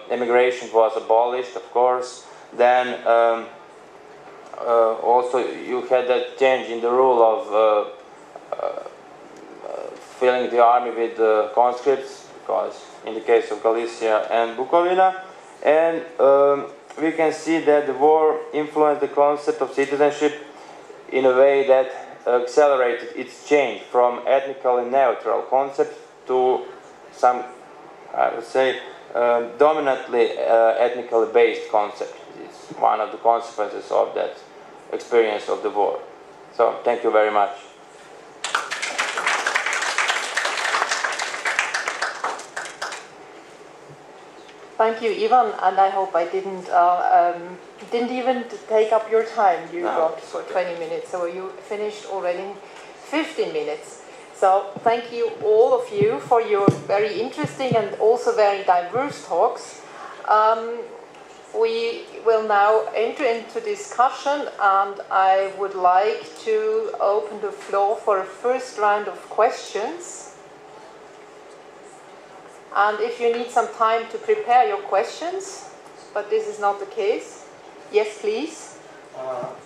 immigration was abolished, of course. Then also you had that change in the rule of filling the army with conscripts, because in the case of Galicia and Bukovina. And we can see that the war influenced the concept of citizenship in a way that accelerated its change from ethnically neutral concept to some, I would say, dominantly ethnically based concept. It's one of the consequences of that experience of the war. So, thank you very much. Thank you, Ivan, and I hope I didn't even take up your time you got for 20 minutes, so you finished already in 15 minutes. So thank you, all of you, for your very interesting and also very diverse talks. We will now enter into discussion, and I would like to open the floor for a first round of questions. And if you need some time to prepare your questions, but this is not the case. Yes, please. I want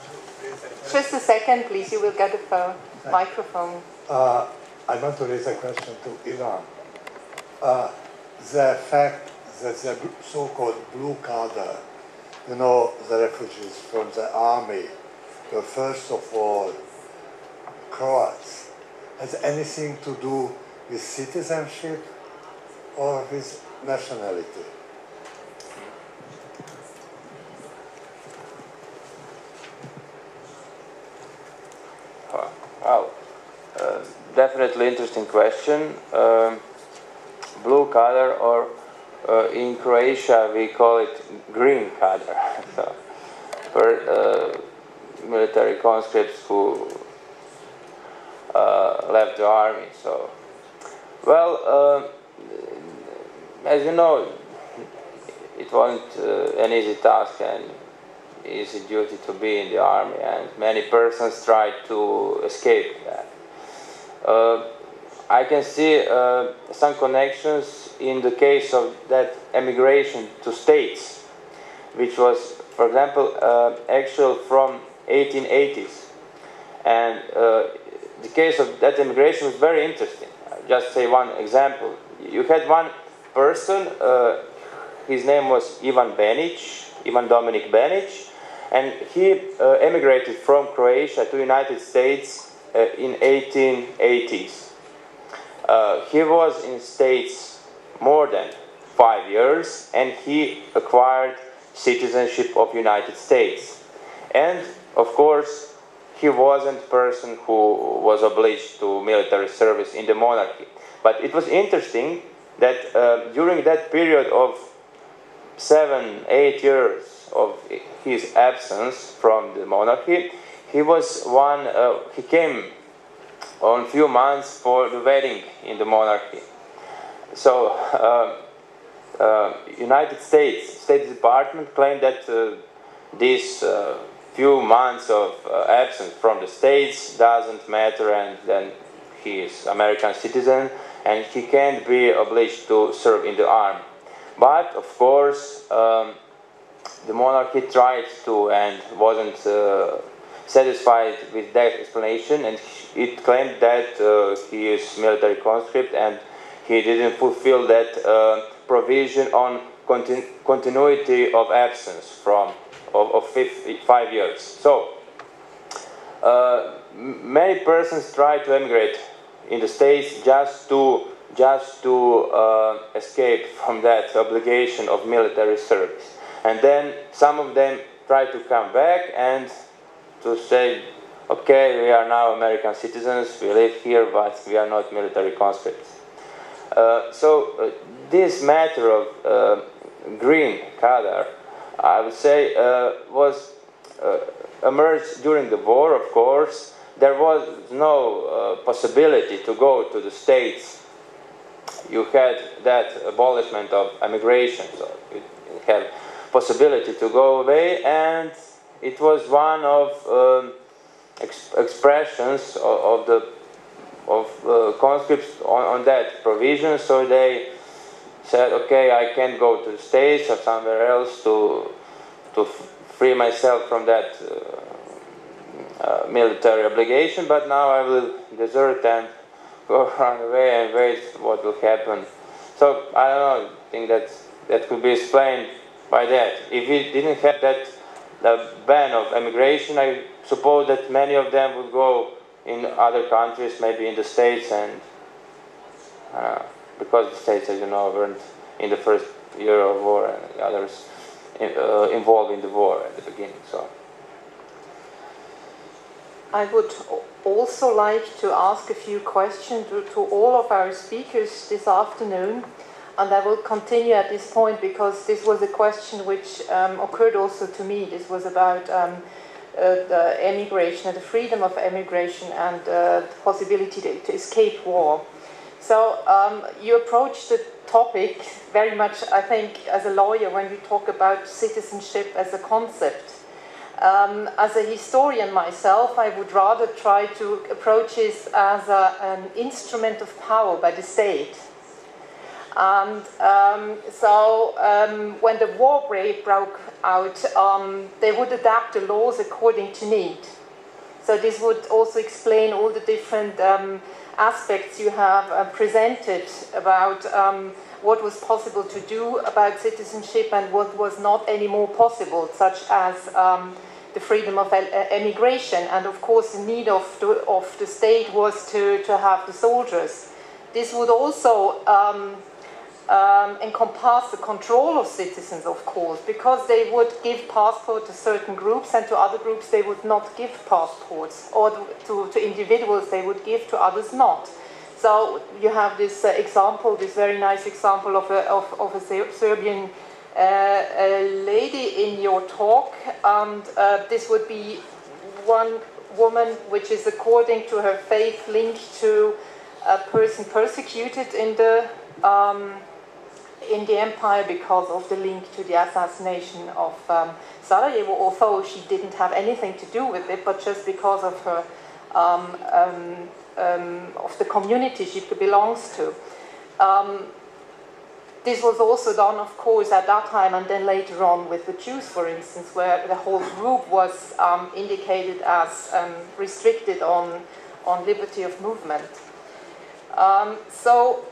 to raise a question. Just a second, please. You will get a microphone. I want to raise a question to Ivan. The fact that the so-called blue collar, you know, the refugees from the army, were first of all Croats, has anything to do with citizenship or with nationality? Well, definitely interesting question. Blue collar, or in Croatia we call it green collar. So, for military conscripts who left the army. So, well, as you know, it wasn't an easy task and easy duty to be in the army, and many persons tried to escape that. I can see some connections in the case of that emigration to States, which was, for example, actual from 1880s. And the case of that immigration was very interesting. I'll just say one example. You had one person, his name was Ivan Benić, Ivan Dominik Benić, and he emigrated from Croatia to United States in 1880s. He was in States more than 5 years, and he acquired citizenship of United States. And of course, he wasn't a person who was obliged to military service in the monarchy. But it was interesting that during that period of 7-8 years of his absence from the monarchy, he came on a few months for the wedding in the monarchy. So United States State Department claimed that these few months of absence from the States doesn't matter, and then he is American citizen and he can't be obliged to serve in the army. But of course the monarchy tried to and wasn't satisfied with that explanation, and it claimed that he is military conscript and he didn't fulfill that provision on continuity of absence of 5 years. So many persons try to emigrate in the States just to escape from that obligation of military service, and then some of them try to come back and to say, okay, we are now American citizens, we live here, but we are not military conscripts. So this matter of green card, I would say, was emerged during the war. Of course, there was no possibility to go to the States. You had that abolishment of emigration, so you had possibility to go away, and it was one of expressions of conscripts on that provision. So they said, okay, I can't go to the States or somewhere else to free myself from that military obligation, but now I will desert and go run away and wait what will happen. So I don't know, I think that could be explained by that. If we didn't have that ban of emigration, I suppose that many of them would go in other countries, maybe in the States, and because the States, as you know, weren't in the first year of war, and others involved in the war at the beginning. So I would also like to ask a few questions to all of our speakers this afternoon, and I will continue at this point because this was a question which occurred also to me. This was about the emigration, the freedom of emigration, and the possibility to escape war. So you approach the topic very much, I think, as a lawyer when you talk about citizenship as a concept. As a historian myself, I would rather try to approach this as an instrument of power by the state. And when the war broke out, they would adapt the laws according to need. So this would also explain all the different aspects you have presented about what was possible to do about citizenship and what was not anymore possible, such as the freedom of emigration, and of course the need of the state was to have the soldiers. This would also encompass the control of citizens, of course, because they would give passports to certain groups, and to other groups they would not give passports, or to individuals they would give, to others not. So you have this example, this very nice example of a Serbian lady in your talk, and this would be one woman which is, according to her faith, linked to a person persecuted in the empire because of the link to the assassination of Sarajevo, although she didn't have anything to do with it, but just because of her of the community she belongs to. This was also done, of course, at that time, and then later on with the Jews, for instance, where the whole group was indicated as restricted on liberty of movement. So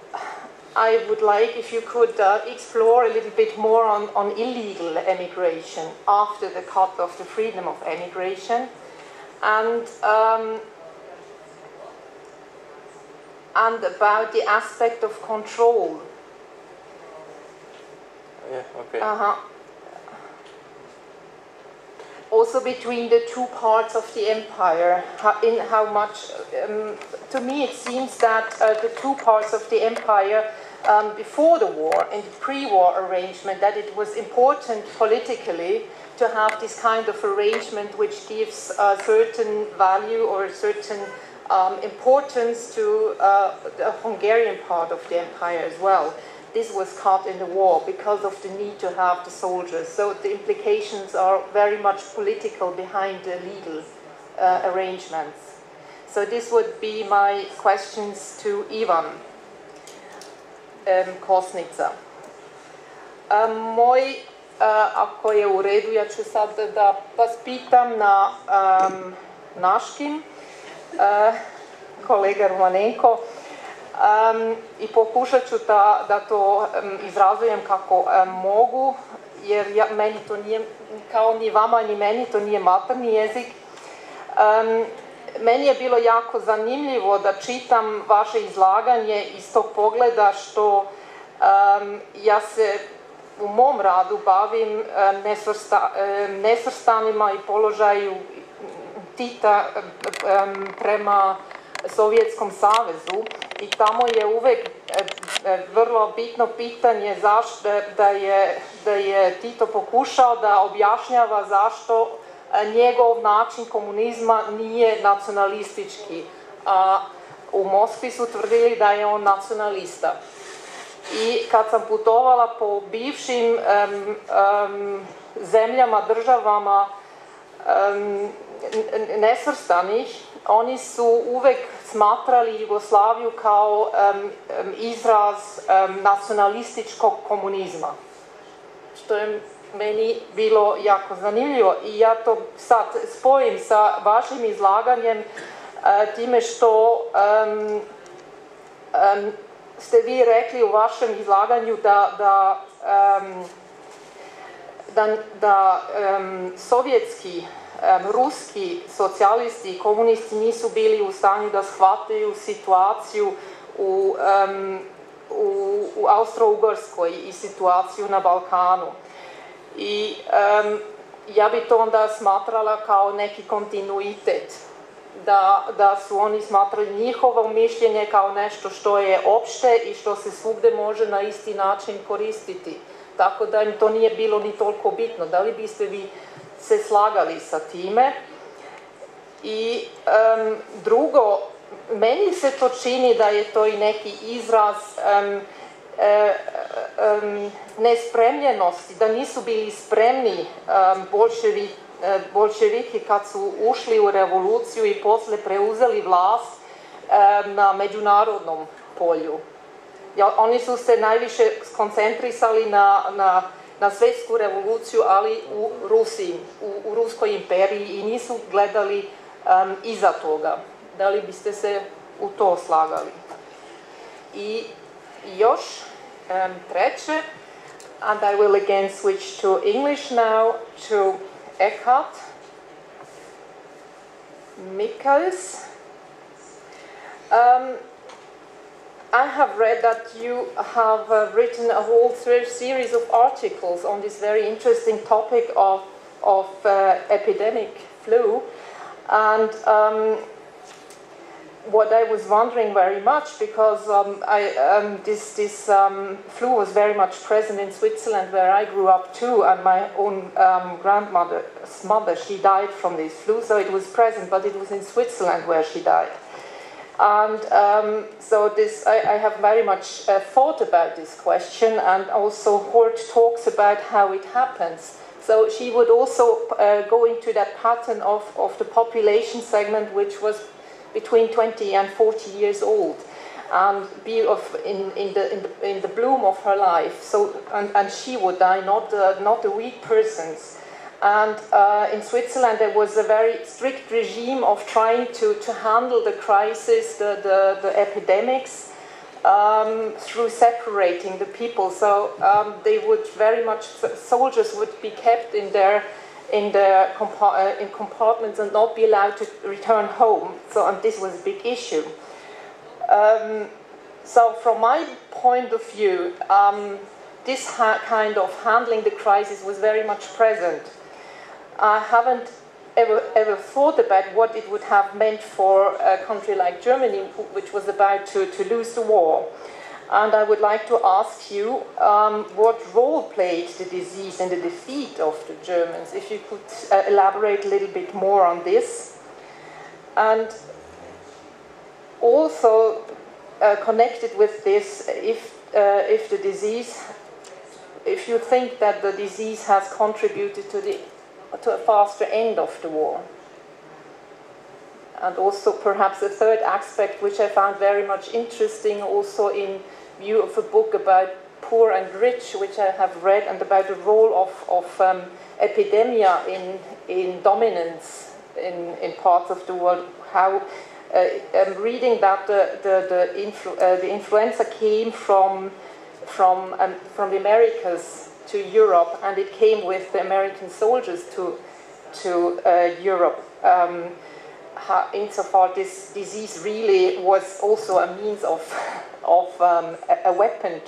I would like if you could explore a little bit more on illegal emigration after the cut of the freedom of emigration, and about the aspect of control. Yeah, okay. Also between the two parts of the empire, how much, to me it seems that the two parts of the empire before the war, in the pre-war arrangement, that it was important politically to have this kind of arrangement which gives a certain value or a certain importance to the Hungarian part of the empire as well. This was cut in the war because of the need to have the soldiers. So the implications are very much political behind the legal arrangements. So this would be my questions to Ivan Kosnica. Ako je u redu, ja ću sad da vas pitam na naškim, kolega Romanenko, i pokušat ću da to izrazujem kako mogu, jer meni to nije, kao ni vama ni meni, to nije materni jezik. Meni je bilo jako zanimljivo da čitam vaše izlaganje iz tog pogleda što ja se u mom radu bavim nesvrstanima i položaju Tita prema Sovjetskom savezu, i tamo je uvek vrlo bitno pitanje da je Tito pokušao da objašnjava zašto njegov način komunizma nije nacionalistički, a u Moskvi su tvrdili da je on nacionalista. I kad sam putovala po bivšim zemljama, državama nesvrstanih, oni su uvek smatrali Jugoslaviju kao izraz nacionalističkog komunizma, što je meni bilo jako zanimljivo. I ja to sad spojim sa vašim izlaganjem time što ste vi rekli u vašem izlaganju da sovjetski, ruski socijalisti i komunisti nisu bili u stanju da shvataju situaciju u Austro-Ugarskoj i situaciju na Balkanu. I ja bi to onda smatrala kao neki kontinuitet, da su oni smatrali njihovo mišljenje kao nešto što je opšte i što se svugde može na isti način koristiti. Tako da im to nije bilo ni toliko bitno. Da li biste vi se slagali sa time? I drugo, meni se to čini da je to i neki izraz nespremljenosti, da nisu bili spremni bolševiki kad su ušli u revoluciju i posle preuzeli vlast na međunarodnom polju. Oni su se najviše skoncentrisali na svetsku revoluciju, ali u Rusiji, u Ruskoj imperiji, i nisu gledali iza toga. Da li biste se u to slagali? I još treće, and I will again switch to English now, to Eckhart Mikkels. I have read that you have written a whole series of articles on this very interesting topic of epidemic flu, and what I was wondering very much, because this flu was very much present in Switzerland, where I grew up too, and my own grandmother's mother, she died from this flu, so it was present, but it was in Switzerland where she died. And so I have very much thought about this question, and also heard talks about how it happens. So she would also go into that pattern of the population segment, which was between 20 and 40 years old, and be in the bloom of her life. So and she would die, not the weak persons. And in Switzerland there was a very strict regime of trying to handle the crisis, the epidemics, through separating the people. So they would very much, soldiers would be kept in compartments and not be allowed to return home. So this was a big issue. So from my point of view, this kind of handling the crisis was very much present. I haven't ever thought about what it would have meant for a country like Germany, which was about to lose the war. And I would like to ask you what role played the disease in the defeat of the Germans, if you could elaborate a little bit more on this. And also connected with this, if the disease, if you think that the disease has contributed to a faster end of the war. And also perhaps a third aspect which I found very much interesting, also in view of a book about poor and rich, which I have read, and about the role of epidemia in dominance in parts of the world. How I'm reading that the influenza came from the Americas to Europe, and it came with the American soldiers to Europe. Insofar, this disease really was also a means of a weapon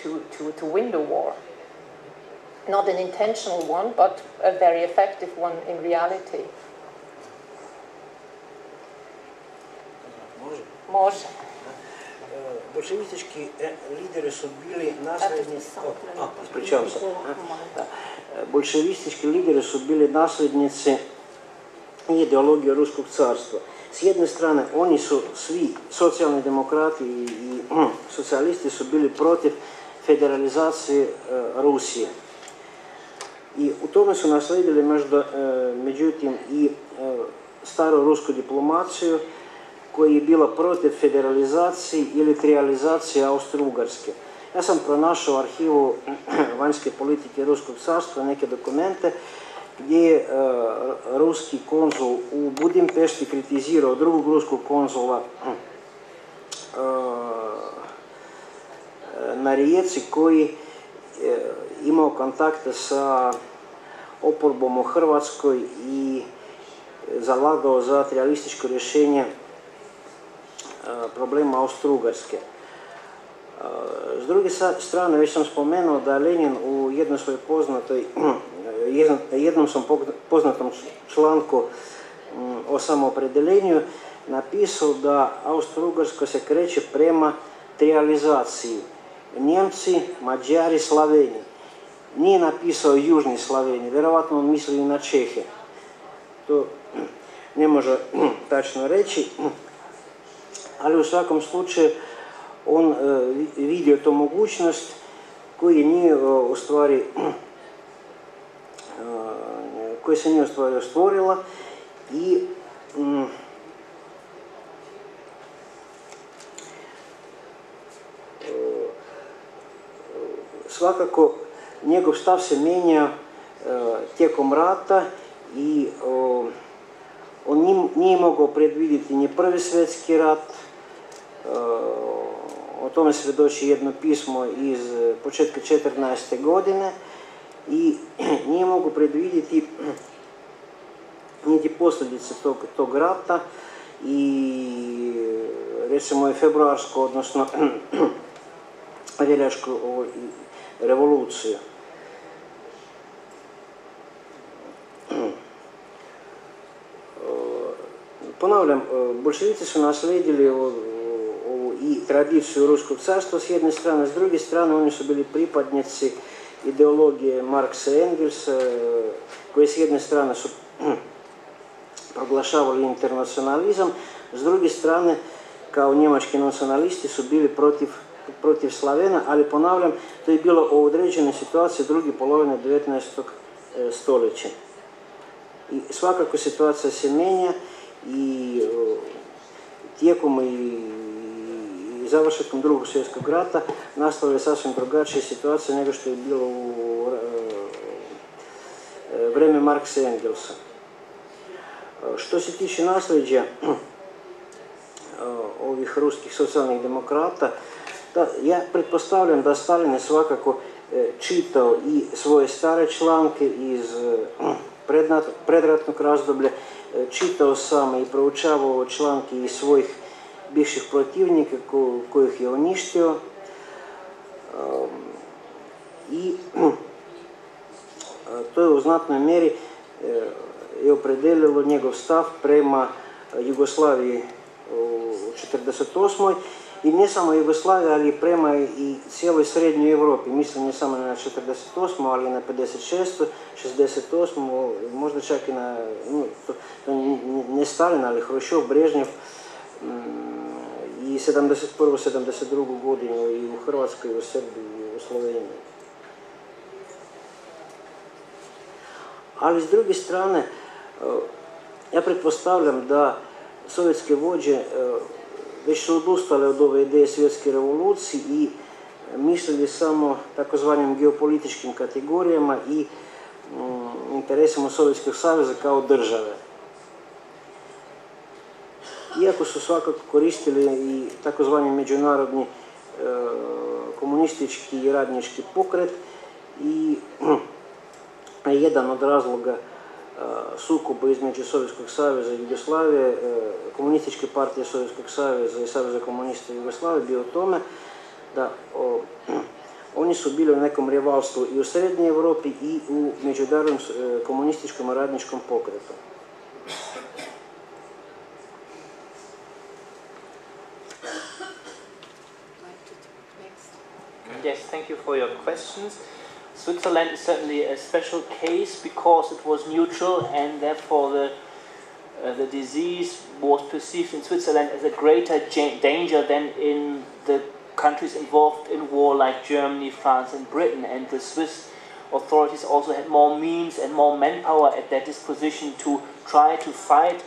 to win the war. Not an intentional one, but a very effective one in reality. Može. Большевистички лидери su bili nasljednici... Ispričavam se. Большевистичki lideri su bili nasljednici ideologije Ruskog carstva. S jedne strane, oni su svi socijalni demokrati i socijalisti su bili protiv federalizacije Rusije. I u tome su naslijedili međutim i staru rusku diplomaciju koja je bila protiv federalizacije ili trializacije Austro-Ugarske. Ja sam pronašao u arhivu vanjske politike Ruskog carstva neke dokumente gdje je ruski konzul u Budimpešti kritizirao drugog ruskog konzula na Rijeci koji imao kontakte sa oporbom u Hrvatskoj i zalagao za trialističko rješenje problema Austro-Ugarske. S druge strane, već sam spomenuo da Lenin u jednoj svojoj jednom sam poznatom članku o samoopredeljenju napisao da Austro-Ugarska se kreće prema trializaciji. Njemci, Mađari, Slaveni. Nije napisao južni Slaveni, vjerovatno on misli i na Čehe. To ne može tačno reći, ali u svakom slučaju on vidio to mogućnost koja se nije u stvari ostvorila i svakako njegov stav se mijenja tijekom rata i on nije mogao predvidjeti ni Prvi svjetski rat. O tome svjedoči jedno pismo iz početka 14. godine i nije mogao predvidjeti niti posljedice tog rata i recimo i februarsku, odnosno veljačku revoluciju. Ponavljam, bolševici su naslijedili i tradiciju Ruskog carstva s jedne strane, s druge strane oni su bili pripadnici ideologije Marksa i Engelsa, koji s jedne strane su proglašavali internacionalizam, s druge strane kao njemački nacionalisti su bili protiv Slavena, ali ponavljam, to je bilo u određenoj situaciji druge polovine 19. stoljeća. I svakako situacija se mijenja i tijekom i završetkom Drugog svjetskog rata nastala je sasvim drugačija situacija nego što je bilo u vrijeme Marksa i Engelsa. Što se tiče nasljeđa ovih ruskih socijalnih demokrata, Ja pretpostavljam da Stalin je svakako čitao i svoje stare članke iz predratnog razdoblja, čitao sam i proučavao članke iz svojih bivših protivnika kojih je uništio i to je u znatnoj mjeri je opredelilo njegov stav prema Jugoslaviji u 1948. I ne samo Jugoslavija, ali prema i cijeloj srednjoj Europi. Mislim ne samo na 1948. ali i na 1956. 1968. možda čak i na, ne Stalin, ali Hruščov, Brežnjev i 1971. 1972. godinu i u Hrvatskoj, i u Srbiji, i u Sloveniji. Ali s druge strane, ja pretpostavljam da sovjetske vođe već su odustale od ove ideje svjetske revolucije i mislili samo takozvanim geopolitičkim kategorijama i interesima Sovjetskog saveza kao države. Iako su svakako koristili i takozvani međunarodni komunistički i radnički pokret i jedan od razloga sukoba između Sovjetskog saveza i Jugoslavije, komunističke partije Sovjetskog saveza i Saveza komunista Jugoslavije bio u tome da oni su bili u nekom rivalstvu i u Srednjoj Europi i u međunarodnom komunističkom radničkom pokretu. Yes, thank you for your questions. Switzerland is certainly a special case because it was neutral and therefore the disease was perceived in Switzerland as a greater danger than in the countries involved in war like Germany, France and Britain, and the Swiss authorities also had more means and more manpower at their disposition to try to fight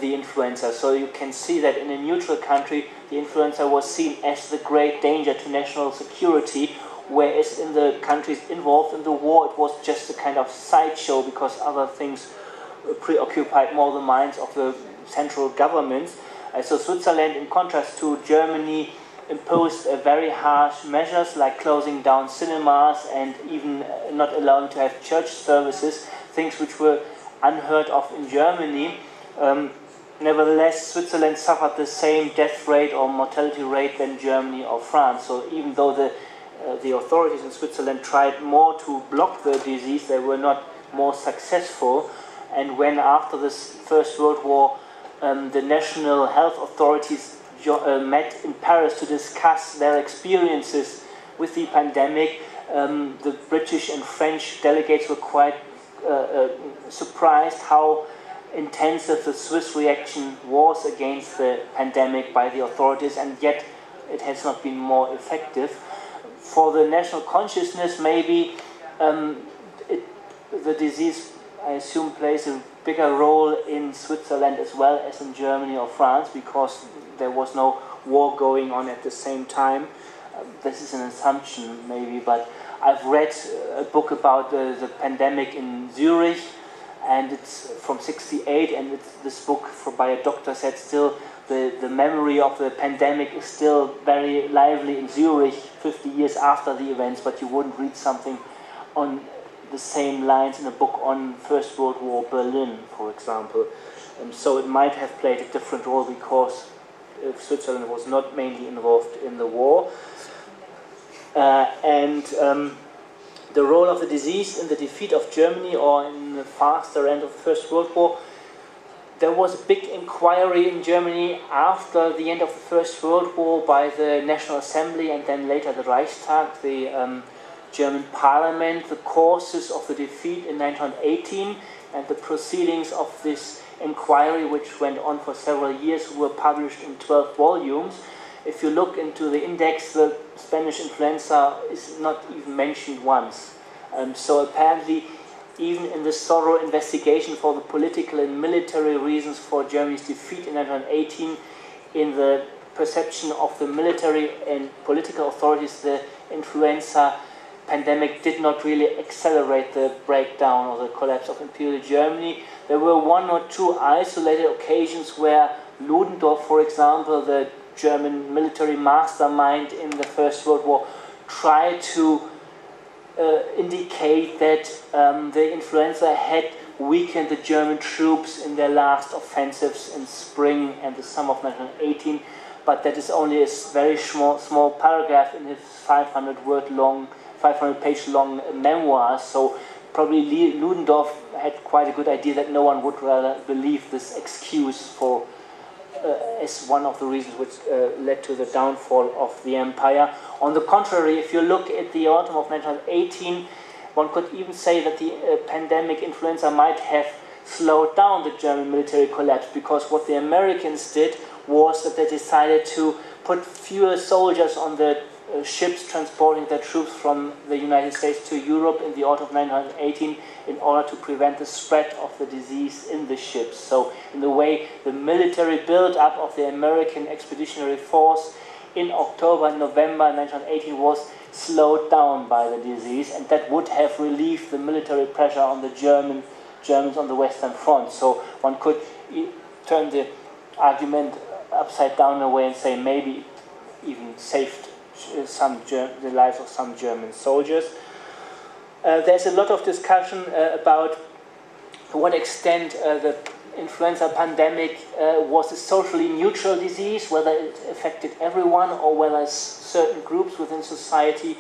the influenza. So you can see that in a neutral country the influenza was seen as the great danger to national security, whereas in the countries involved in the war it was just a kind of sideshow because other things preoccupied more the minds of the central governments. So Switzerland, in contrast to Germany, imposed very harsh measures like closing down cinemas and even not allowing to have church services, things which were unheard of in Germany. Nevertheless, Switzerland suffered the same death rate or mortality rate than Germany or France. So even though the authorities in Switzerland tried more to block the disease, they were not more successful. And when after this First World War the national health authorities met in Paris to discuss their experiences with the pandemic, the British and French delegates were quite surprised how intensive the Swiss reaction was against the pandemic by the authorities, and yet it has not been more effective. For the national consciousness, maybe the disease, I assume, plays a bigger role in Switzerland as well as in Germany or France, because there was no war going on at the same time. This is an assumption maybe, but I've read a book about the pandemic in Zurich, and it's from '68, and this book by a doctor said still the memory of the pandemic is still very lively in Zurich 50 years after the events, but you wouldn't read something on the same lines in a book on First World War Berlin, for example. So it might have played a different role because Switzerland was not mainly involved in the war. The role of the disease in the defeat of Germany or in the faster end of the First World War, there was a big inquiry in Germany after the end of the First World War by the National Assembly and then later the Reichstag, the German Parliament, the causes of the defeat in 1918, and the proceedings of this inquiry, which went on for several years, were published in 12 volumes. If you look into the index, the Spanish influenza is not even mentioned once. So apparently, even in this thorough investigation for the political and military reasons for Germany's defeat in 1918, in the perception of the military and political authorities, the influenza pandemic did not really accelerate the breakdown or the collapse of Imperial Germany. There were one or two isolated occasions where Ludendorff, for example, the German military mastermind in the First World War, tried to indicate that the influenza had weakened the German troops in their last offensives in spring and the summer of 1918, but that is only a very small paragraph in his 500-page long memoir. So probably Ludendorff had quite a good idea that no one would rather believe this excuse for as one of the reasons which led to the downfall of the empire. On the contrary, if you look at the autumn of 1918, one could even say that the pandemic influenza might have slowed down the German military collapse, because what the Americans did was that they decided to put fewer soldiers on the ships transporting their troops from the United States to Europe in the autumn of 1918 in order to prevent the spread of the disease in the ships. So in a way, the military build-up of the American Expeditionary Force in October and November 1918 was slowed down by the disease, and that would have relieved the military pressure on the Germans on the Western Front. So one could turn the argument upside down in a way and say maybe it even saved the lives of some German soldiers. There's a lot of discussion about to what extent the influenza pandemic was a socially neutral disease, whether it affected everyone or whether certain groups within society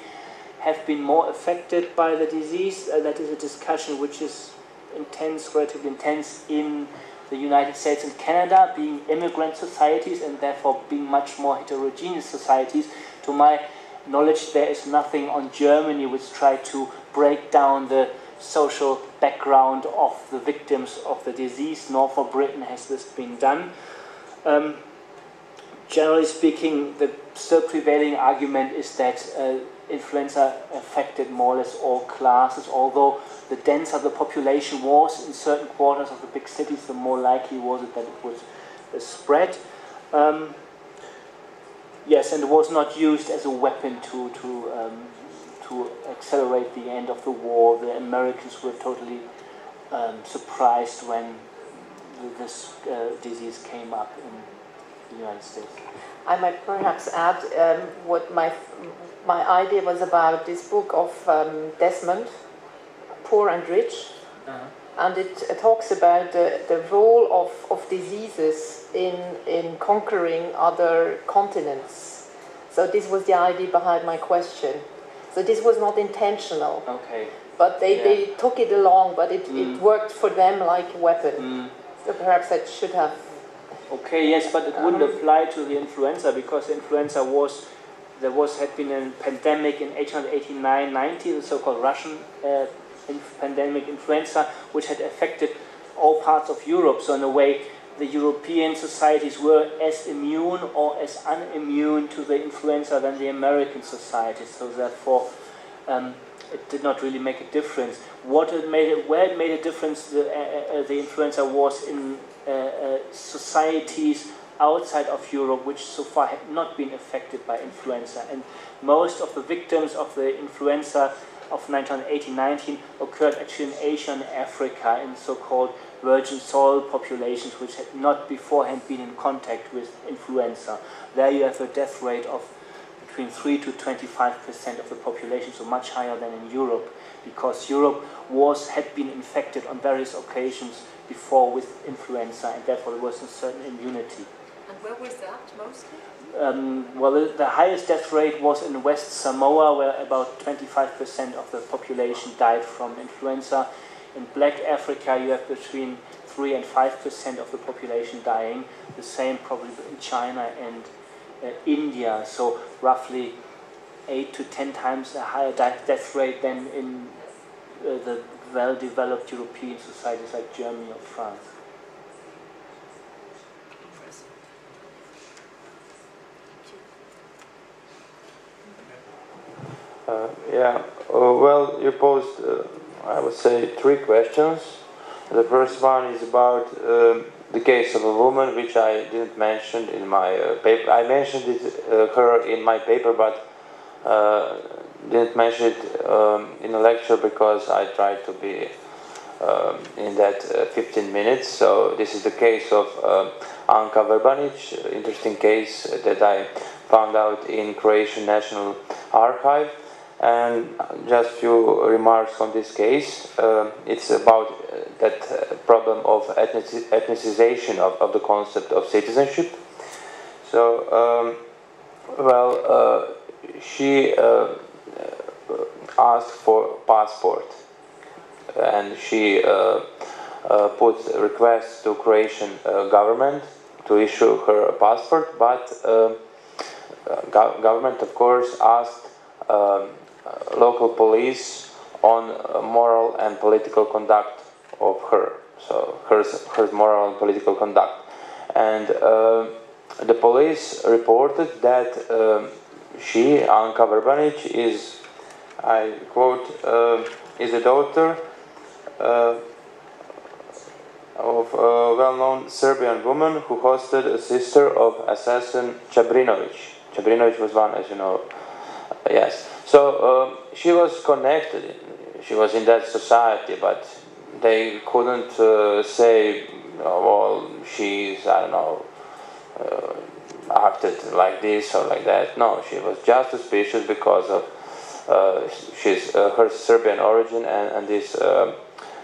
have been more affected by the disease. That is a discussion which is relatively intense in the United States and Canada, being immigrant societies and therefore being much more heterogeneous societies. To my knowledge, there is nothing on Germany which tried to break down the social background of the victims of the disease, nor for Britain has this been done. Generally speaking, the still prevailing argument is that influenza affected more or less all classes, although the denser the population was in certain quarters of the big cities, the more likely was it that it would spread. Yes, and it was not used as a weapon to accelerate the end of the war. The Americans were totally surprised when this disease came up in the United States. I might perhaps add what my idea was about this book of Desmond, Poor and Rich. And it talks about the role of diseases in conquering other continents. So this was the idea behind my question. So this was not intentional. Okay. But they took it along, but it worked for them like a weapon. So perhaps I should have... Okay, yes, but it wouldn't apply to the influenza, because influenza had been a pandemic in 1889-90, the so-called Russian pandemic influenza, which had affected all parts of Europe. So in a way, the European societies were as immune or as unimmune to the influenza than the American societies. So therefore, it did not really make a difference. Where it made a difference, the influenza was in societies outside of Europe, which so far had not been affected by influenza. And most of the victims of the influenza of 1918-19 occurred actually in Asia and Africa, in so-called virgin soil populations which had not beforehand been in contact with influenza. There you have a death rate of between 3 to 25% of the population, so much higher than in Europe, because Europe had been infected on various occasions before with influenza, and therefore there was a certain immunity. And where was that mostly? Well, the highest death rate was in West Samoa, where about 25% of the population died from influenza. In Black Africa, you have between 3 and 5% of the population dying. The same probably in China and India. So roughly 8 to 10 times a higher death rate than in the well-developed European societies like Germany or France. Well, you posed, I would say, 3 questions. The first one is about the case of a woman, which I didn't mention in my paper. I mentioned her in my paper, but didn't mention it in a lecture because I tried to be in that 15 minutes. So this is the case of Anka Verbanic, interesting case that I found out in Croatian National Archive. And just few remarks on this case. It's about that problem of ethnicization of the concept of citizenship. So, she asked for passport, and she put a request to Croatian government to issue her a passport, but government, of course, asked local police on moral and political conduct of her, so her moral and political conduct. And the police reported that she, Anka Verbanic, is, I quote, is a daughter of a well-known Serbian woman who hosted a sister of assassin Čabrinović. Čabrinović was one, as you know. Yes. So she was connected. She was in that society, but they couldn't say, well, she's, I don't know, acted like this or like that. No, she was just suspicious because of her Serbian origin and this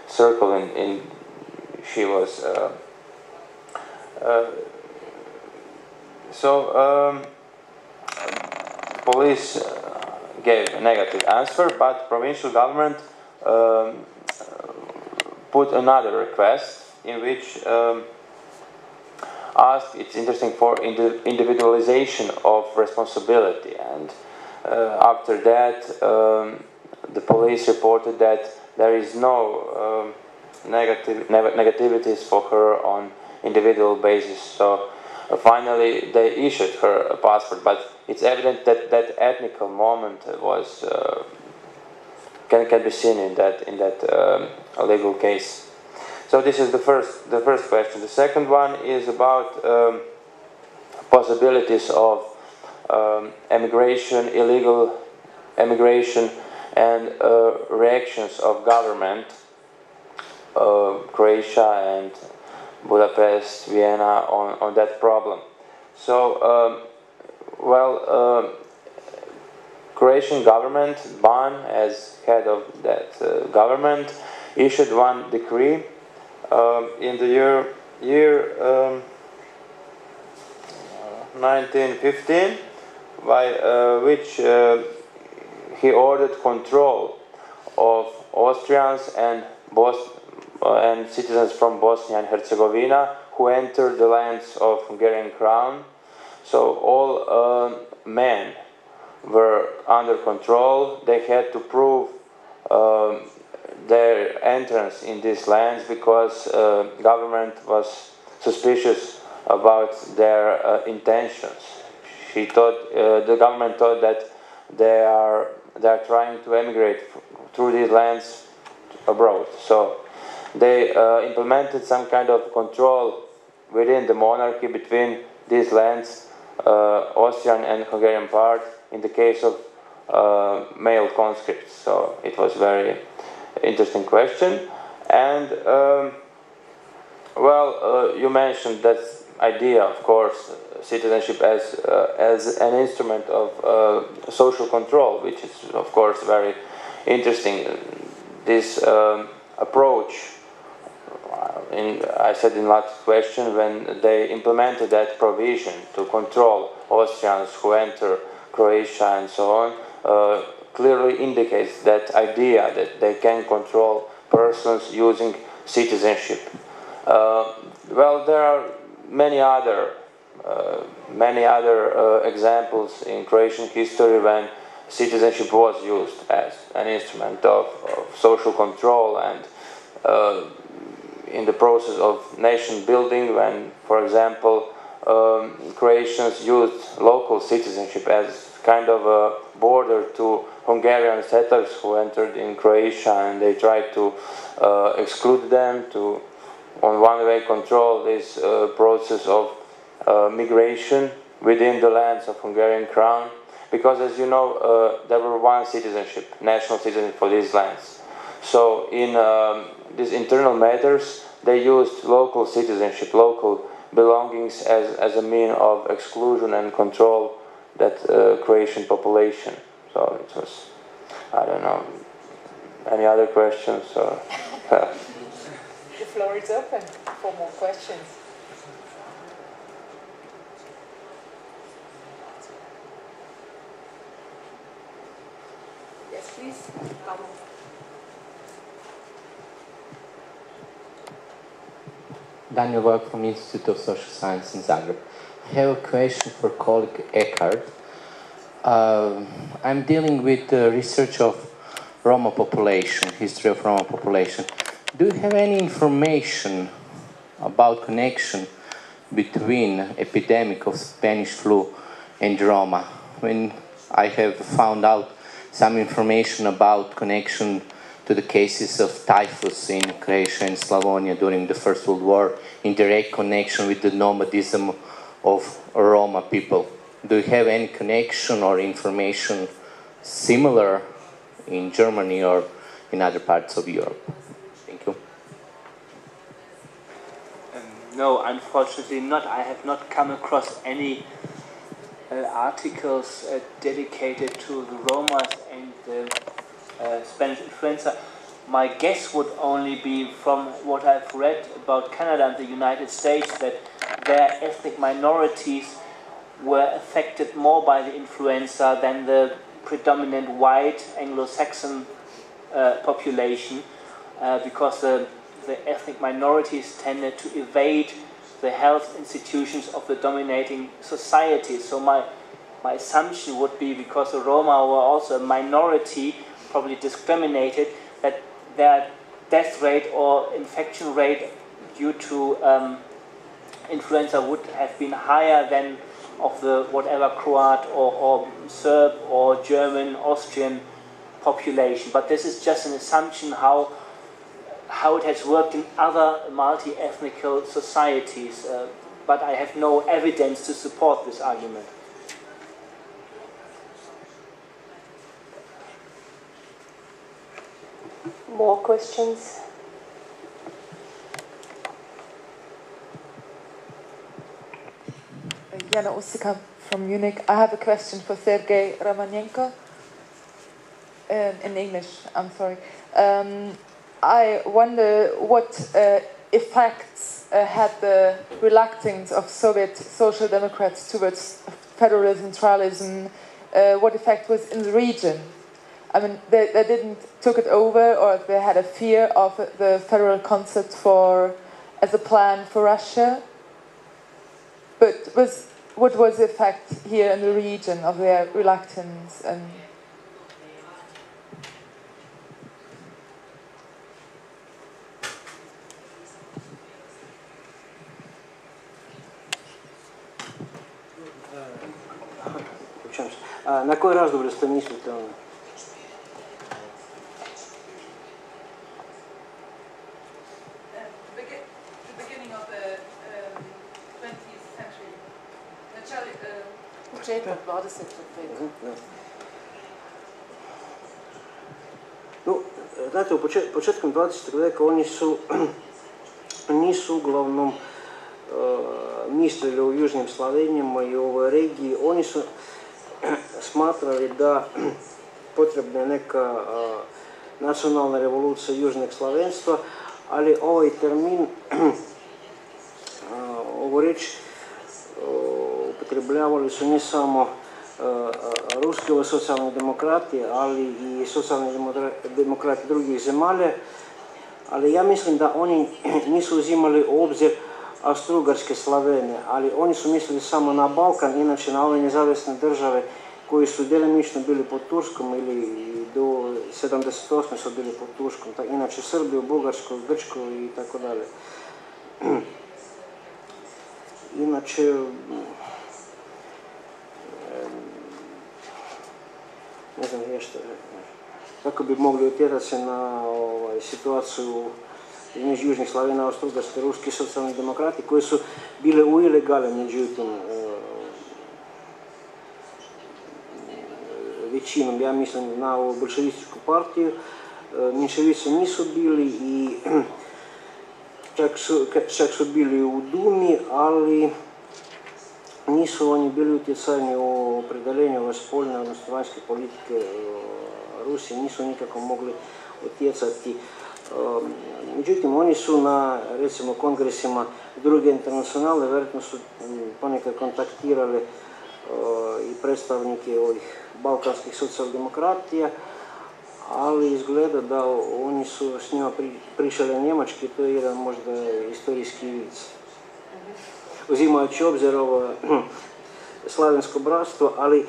circle in she was. Police gave a negative answer, but provincial government put another request in which asked, it's interesting, for individualization of responsibility. And after that, the police reported that there is no negativities for her on individual basis. So finally, they issued her a passport, but it's evident that that ethnical moment was can be seen in that legal case. So this is the first question. The second one is about possibilities of emigration, illegal emigration, and reactions of government, Croatia and Budapest, Vienna, on that problem. So, Croatian government, Ban, as head of that government, issued one decree in the year 1915, by which he ordered control of Austrians and citizens from Bosnia and Herzegovina who entered the lands of Hungarian Crown. So all men were under control. They had to prove their entrance in these lands because government was suspicious about their intentions. The government thought that they are trying to emigrate through these lands abroad. So they implemented some kind of control within the monarchy between these lands, Austrian and Hungarian part, in the case of male conscripts. So it was very interesting question. And you mentioned that idea, of course, citizenship as an instrument of social control, which is, of course, very interesting. This approach, I said in last question, when they implemented that provision to control Austrians who enter Croatia and so on, clearly indicates that idea that they can control persons using citizenship. There are many other examples in Croatian history when citizenship was used as an instrument of social control and in the process of nation building, when, for example, Croatians used local citizenship as kind of a border to Hungarian settlers who entered in Croatia, and they tried to exclude them, to on one way control this process of migration within the lands of Hungarian Crown, because, as you know, there were one citizenship, national citizenship for these lands. So in these internal matters, they used local citizenship, local belongings as a mean of exclusion and control that Croatian population. So it was, I don't know, any other questions? Or, The floor is open for more questions. Yes, please. Daniel Vojk from Institute of Social Science in Zagreb. I have a question for colleague Eckhart. I'm dealing with the research of Roma population, history of Roma population. Do you have any information about connection between epidemic of Spanish flu and Roma? When I have found out some information about connection to the cases of typhus in Croatia and Slavonia during the First World War, in direct connection with the nomadism of Roma people. Do you have any connection or information similar in Germany or in other parts of Europe? Thank you. No, unfortunately not. I have not come across any articles dedicated to the Romas and the Spanish influenza. My guess would only be from what I've read about Canada and the United States that their ethnic minorities were affected more by the influenza than the predominant white Anglo-Saxon population, because the ethnic minorities tended to evade the health institutions of the dominating society. So my assumption would be, because the Roma were also a minority, probably discriminated, that their death rate or infection rate due to influenza would have been higher than of the whatever Croat or Serb or German, Austrian population. But this is just an assumption how it has worked in other multi-ethnical societies. But I have no evidence to support this argument. More questions? Jana Usika from Munich. I have a question for Sergei Romanenko. In English, I'm sorry. I wonder what effects had the reluctance of Soviet social democrats towards federalism, centralism, what effect was in the region? I mean, they didn't took it over, or they had a fear of the federal concept as a plan for Russia. But what was the effect here in the region of their reluctance and? Na koji razdoblje ste mislite? Početak 20. veka. No, znate, početkom 20. veka oni nisu uglavnom mislili o južnim Slavenijama i o ovoj regiji. Oni su smatrali da potrebna je neka nacionalna revolucija južnog slavenstva, ali ovaj termin, ovu riječ, upotrebljavali su ne samo ruski socijalni demokrati, ali i socijalni demokrati drugih zemalja, ali ja mislim da oni nisu uzimali u obzir Austro-Ugarske Slavene, ali oni su mislili samo na Balkan, inače na ove nezavisne države koji su djelomično bili pod Turskom ili do 78. su bili pod Turskom, inače Srbiju, Bugarsku, Grčku i tako dalje. Inače, ne znam nešto, kako bi mogli utjerati se na situaciju između južnih Slavena, Austro-Ugarske, ruski socijalni demokrati koji su bile u ilegali, međutim, većinom, ja mislim, na ovu bolševističku partiju, Menševici nisu bili i čak su bili u Dumi, ali nisu oni bili utjecajni u opredeljenju spoljne, odnosno vanjske politike Rusije, nisu nikako mogli utjecati. Međutim, oni su na, recimo, kongresima druge internacionale, vjerojatno su ponekad kontaktirali i predstavnike ovih balkanskih socijaldemokratija, ali izgleda da oni su s njima prišali njemački, to je jedan možda istorijski vic. Uzimajući obzir ovo slavensko bratstvo, ali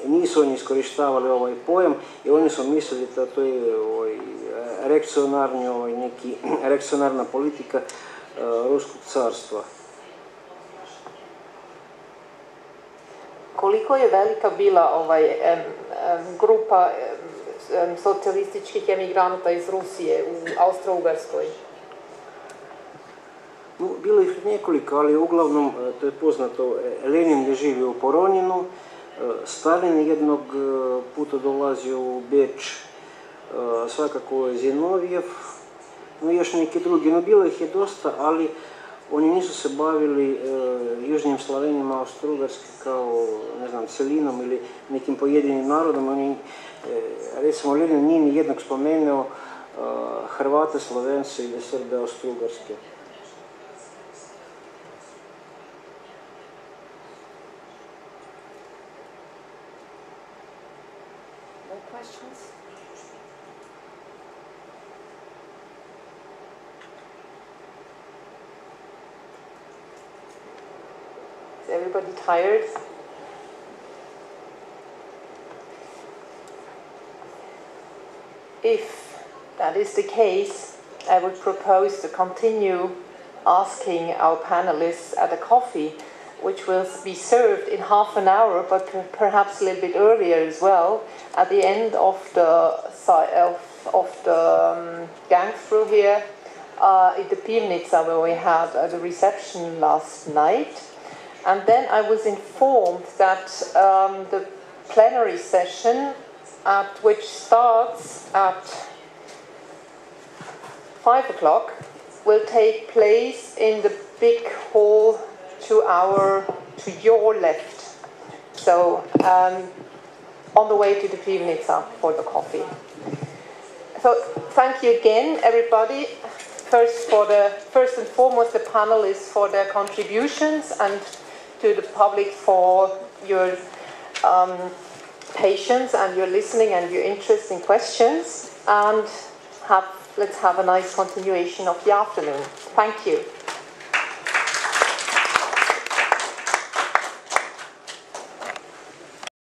nisu oni iskorištavali ovaj pojam i oni su mislili da to je reakcionarna politika Ruskog carstva. Koliko je velika bila grupa socijalističkih emigranata iz Rusije u Austro-Ugarskoj? Bilo ih nekoliko, ali uglavnom, to je poznato, Lenin je živio u Poroninu, Stalin je jednog puta dolazio u Beč, svakako Zinovijev, no još neki drugi. No, bilo ih je dosta, ali oni nisu se bavili južnim Slavenima Austro-Ugarske kao, ne znam, celinom ili nekim pojedinim narodom. Oni, recimo, Lenin nije ni jednog spomenuo Hrvate, Slovence ili Srbe Austro-Ugarske. Questions? Is everybody tired? If that is the case, I would propose to continue asking our panelists at a coffee, which will be served in half an hour, but perhaps a little bit earlier as well, at the end of the gang through here in the Pivnica, where we had the reception last night. And then I was informed that the plenary session, which starts at 5 o'clock, will take place in the big hall to your left. So on the way to the Pivnica for the coffee. So thank you again, everybody. First and foremost, the panelists for their contributions, and to the public for your patience and your listening and your interesting questions. And let's have a nice continuation of the afternoon. Thank you.